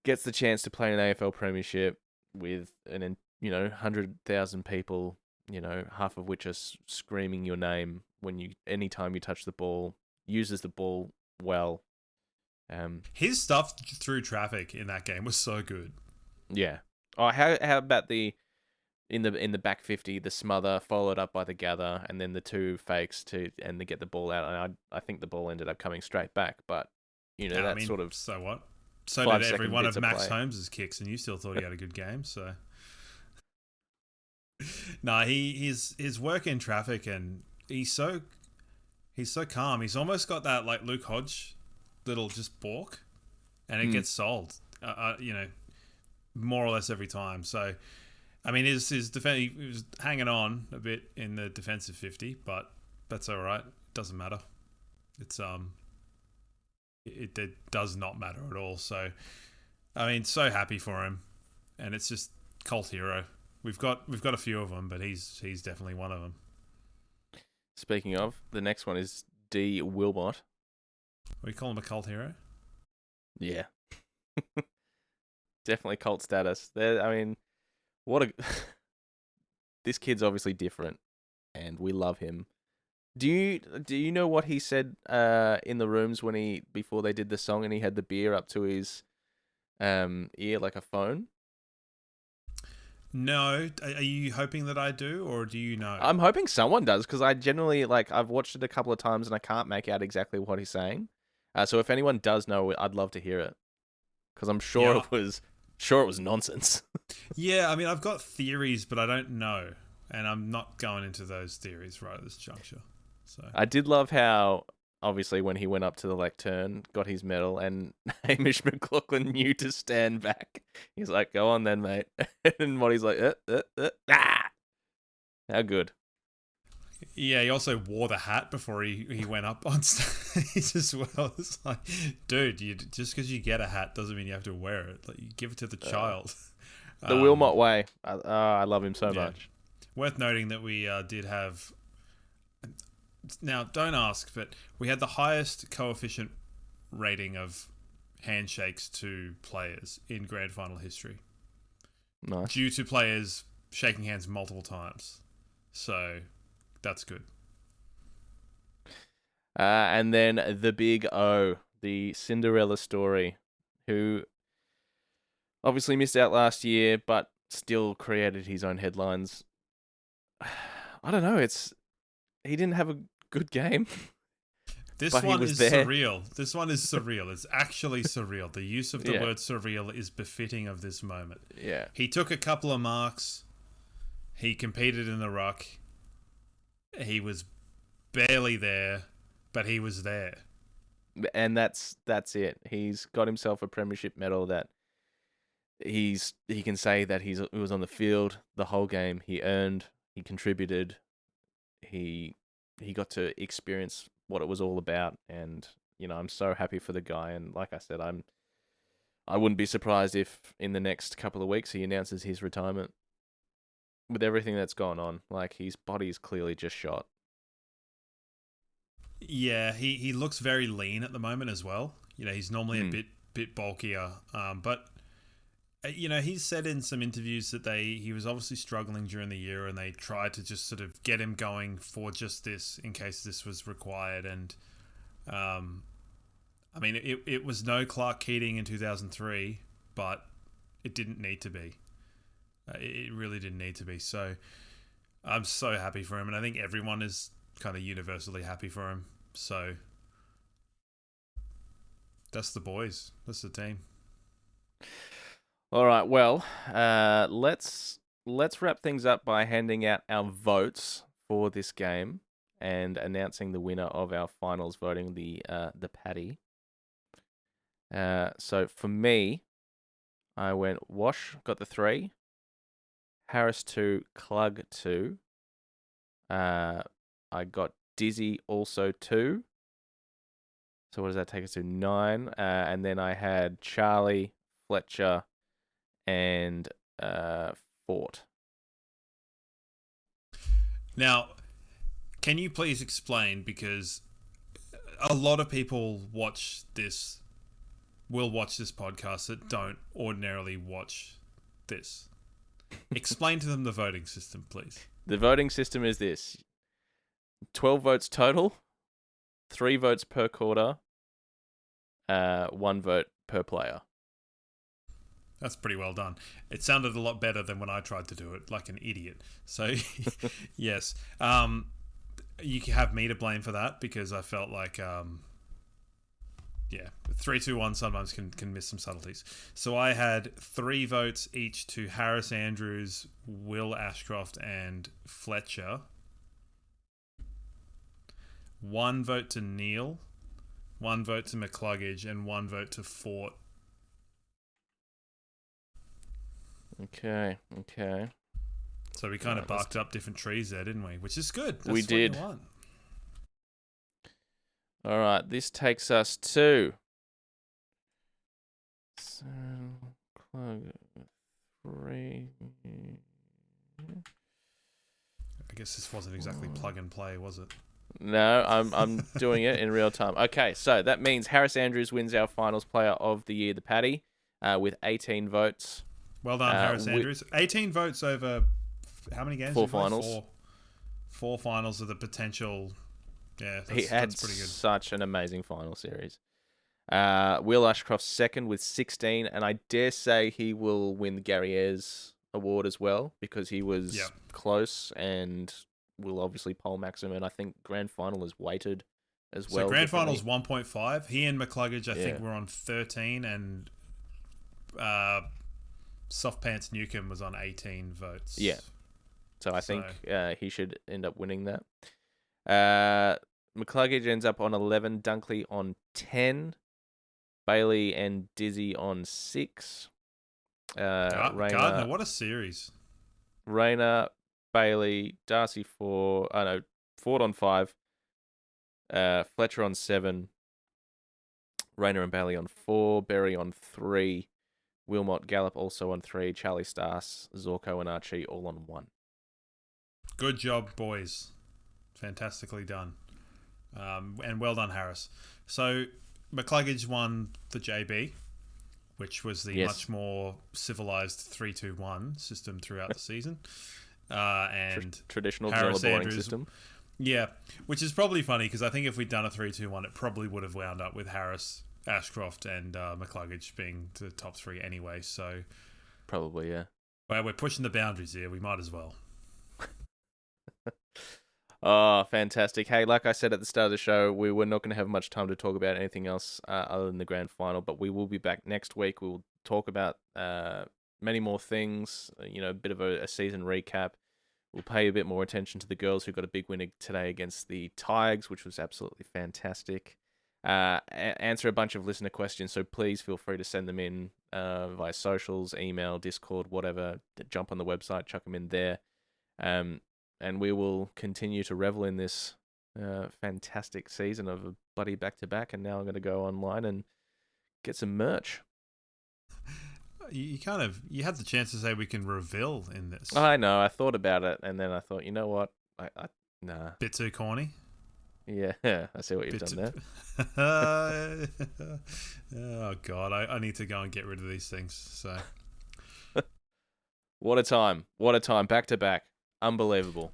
gets the chance to play in an AFL premiership with 100,000 people, you know, half of which are screaming your name anytime you touch the ball, uses the ball well. His stuff through traffic in that game was so good. Yeah. Oh, how about in the back 50, the smother followed up by the gather, and then the two fakes to get the ball out. And I think the ball ended up coming straight back, but you know, sort of. So what? So did every one of Max Holmes' kicks, and you still thought he had a good game. So no, his work in traffic, and he's so calm. He's almost got that like Luke Hodge little just balk, and it gets solved. You know, more or less every time. So, I mean, his defense, he was hanging on a bit in the defensive 50, but that's all right. It doesn't matter. It's it does not matter at all. So, I mean, so happy for him, and it's just cult hero. We've got a few of them, but he's definitely one of them. Speaking of, the next one is D. Wilmot. We call him a cult hero? Yeah. Definitely cult status. I mean, this kid's obviously different, and we love him. Do you know what he said in the rooms before they did the song and he had the beer up to his ear like a phone? No. Are you hoping that I do, or do you know? I'm hoping someone does, because I generally, I've watched it a couple of times and I can't make out exactly what he's saying. So if anyone does know, I'd love to hear it. because I'm sure it was nonsense. Yeah, I mean, I've got theories, but I don't know, and I'm not going into those theories right at this juncture. So I did love how, obviously, when he went up to the lectern, got his medal, and Hamish McLaughlin knew to stand back. He's like, "Go on then, mate." And Monty's like, ah! How good. yeah, he also wore the hat before he went up on stage as well. It's like, dude, just because you get a hat doesn't mean you have to wear it. Like, you give it to the child. The Wilmot way. I love him so much. Worth noting that we did have. Now, don't ask, but we had the highest coefficient rating of handshakes to players in grand final history. Nice. Due to players shaking hands multiple times. So, that's good. And then the big O, the Cinderella story, who obviously missed out last year, but still created his own headlines. I don't know. He didn't have a good game. This one is surreal. This one is surreal. It's actually surreal. The use of the word surreal is befitting of this moment. Yeah. He took a couple of marks. He competed in the ruck. He was barely there, but he was there. And that's it. He's got himself a premiership medal that he can say that he was on the field the whole game. He earned, he contributed, he got to experience what it was all about, and I'm so happy for the guy. And like I said, I wouldn't be surprised if in the next couple of weeks he announces his retirement. With everything that's gone on, like, his body's clearly just shot. Yeah, he looks very lean at the moment as well. He's normally a bit bulkier, but he's said in some interviews that he was obviously struggling during the year, and they tried to just sort of get him going for just this in case this was required. And I mean, it was no Clark Keating in 2003, but it didn't need to be. It really didn't need to be. So I'm so happy for him, and I think everyone is kind of universally happy for him. So that's the boys. That's the team. All right. Well, let's wrap things up by handing out our votes for this game and announcing the winner of our finals voting, the Paddy. So for me, I went Wash, got the 3. Harris 2, Clug 2. I got Dizzy also 2. So what does that take us to? 9. And then I had Charlie, Fletcher, and Fort. Now, can you please explain, because a lot of people will watch this podcast that don't ordinarily watch this. Explain to them the voting system, please. The voting system is this: 12 votes total, 3 votes per quarter, 1 vote per player. That's pretty well done. It sounded a lot better than when I tried to do it, like an idiot. So, yes. You can have me to blame for that, because I felt like, 3, 2, 1 sometimes can miss some subtleties. So I had 3 votes each to Harris Andrews, Will Ashcroft, and Fletcher. 1 vote to Neil, 1 vote to McCluggage, and 1 vote to Fort. Okay. So we kind of barked up different trees there, didn't we? Which is good. That's we what did. You want. All right, this takes us to Clug 3. I guess this wasn't exactly plug and play, was it? No, I'm doing it in real time. Okay, so that means Harris Andrews wins our finals player of the year, the Paddy, with 18 votes. Well done, Harris Andrews. 18 votes over how many games? 4 finals. 4 finals of the potential. Yeah, he had that's pretty good. Such an amazing final series. Will Ashcroft second with 16, and I dare say he will win the Gary Ayres award as well, because he was close and will obviously poll maximum. And I think grand final is weighted as well. So grand final is 1.5. He and McCluggage, I think, were on 13, and Soft Pants Newcomb was on 18 votes. Yeah. So I think he should end up winning that. McCluggage ends up on 11, Dunkley on 10, Bailey and Dizzy on 6. Gardner, what a series. Rayner, Bailey, Darcy Ford on 5, Fletcher on 7, Rayner and Bailey on 4, Berry on 3, Wilmot Gallup also on 3, Charlie Stas, Zorko and Archie all on 1. Good job, boys. Fantastically done. And well done, Harris. So McCluggage won the JB, which was the much more civilized 3-2-1 system throughout the season. And traditional Harris boring Andrews, system. Yeah, which is probably funny because I think if we'd done a 3-2-1, it probably would have wound up with Harris, Ashcroft, and McCluggage being the top 3 anyway. So probably, yeah. Well, we're pushing the boundaries here. We might as well. Oh, fantastic. Hey, like I said at the start of the show, we were not going to have much time to talk about anything else other than the grand final, but we will be back next week. We will talk about many more things, a bit of a season recap. We'll pay a bit more attention to the girls who got a big win today against the Tigers, which was absolutely fantastic. Answer a bunch of listener questions, so please feel free to send them in via socials, email, Discord, whatever. Jump on the website, chuck them in there. And we will continue to revel in this fantastic season of a bloody back-to-back. And now I'm going to go online and get some merch. You had the chance to say we can reveal in this. I know. I thought about it, and then I thought, you know what? Nah. Bit too corny. Yeah, I see what you've done there. Oh God, I need to go and get rid of these things. So, what a time! What a time! Back to back. Unbelievable.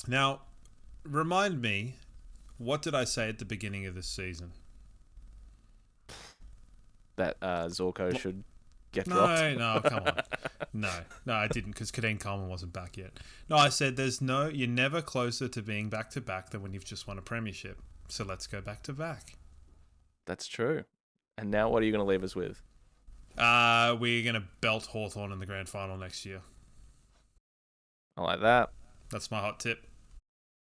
Now, remind me, what did I say at the beginning of this season? That Zorko should get dropped. No, come on. No, I didn't, because Kadeen Coleman wasn't back yet. No, I said you're never closer to being back to back than when you've just won a premiership. So let's go back to back. That's true. And now what are you going to leave us with? We're going to belt Hawthorn in the grand final next year. I like that. That's my hot tip.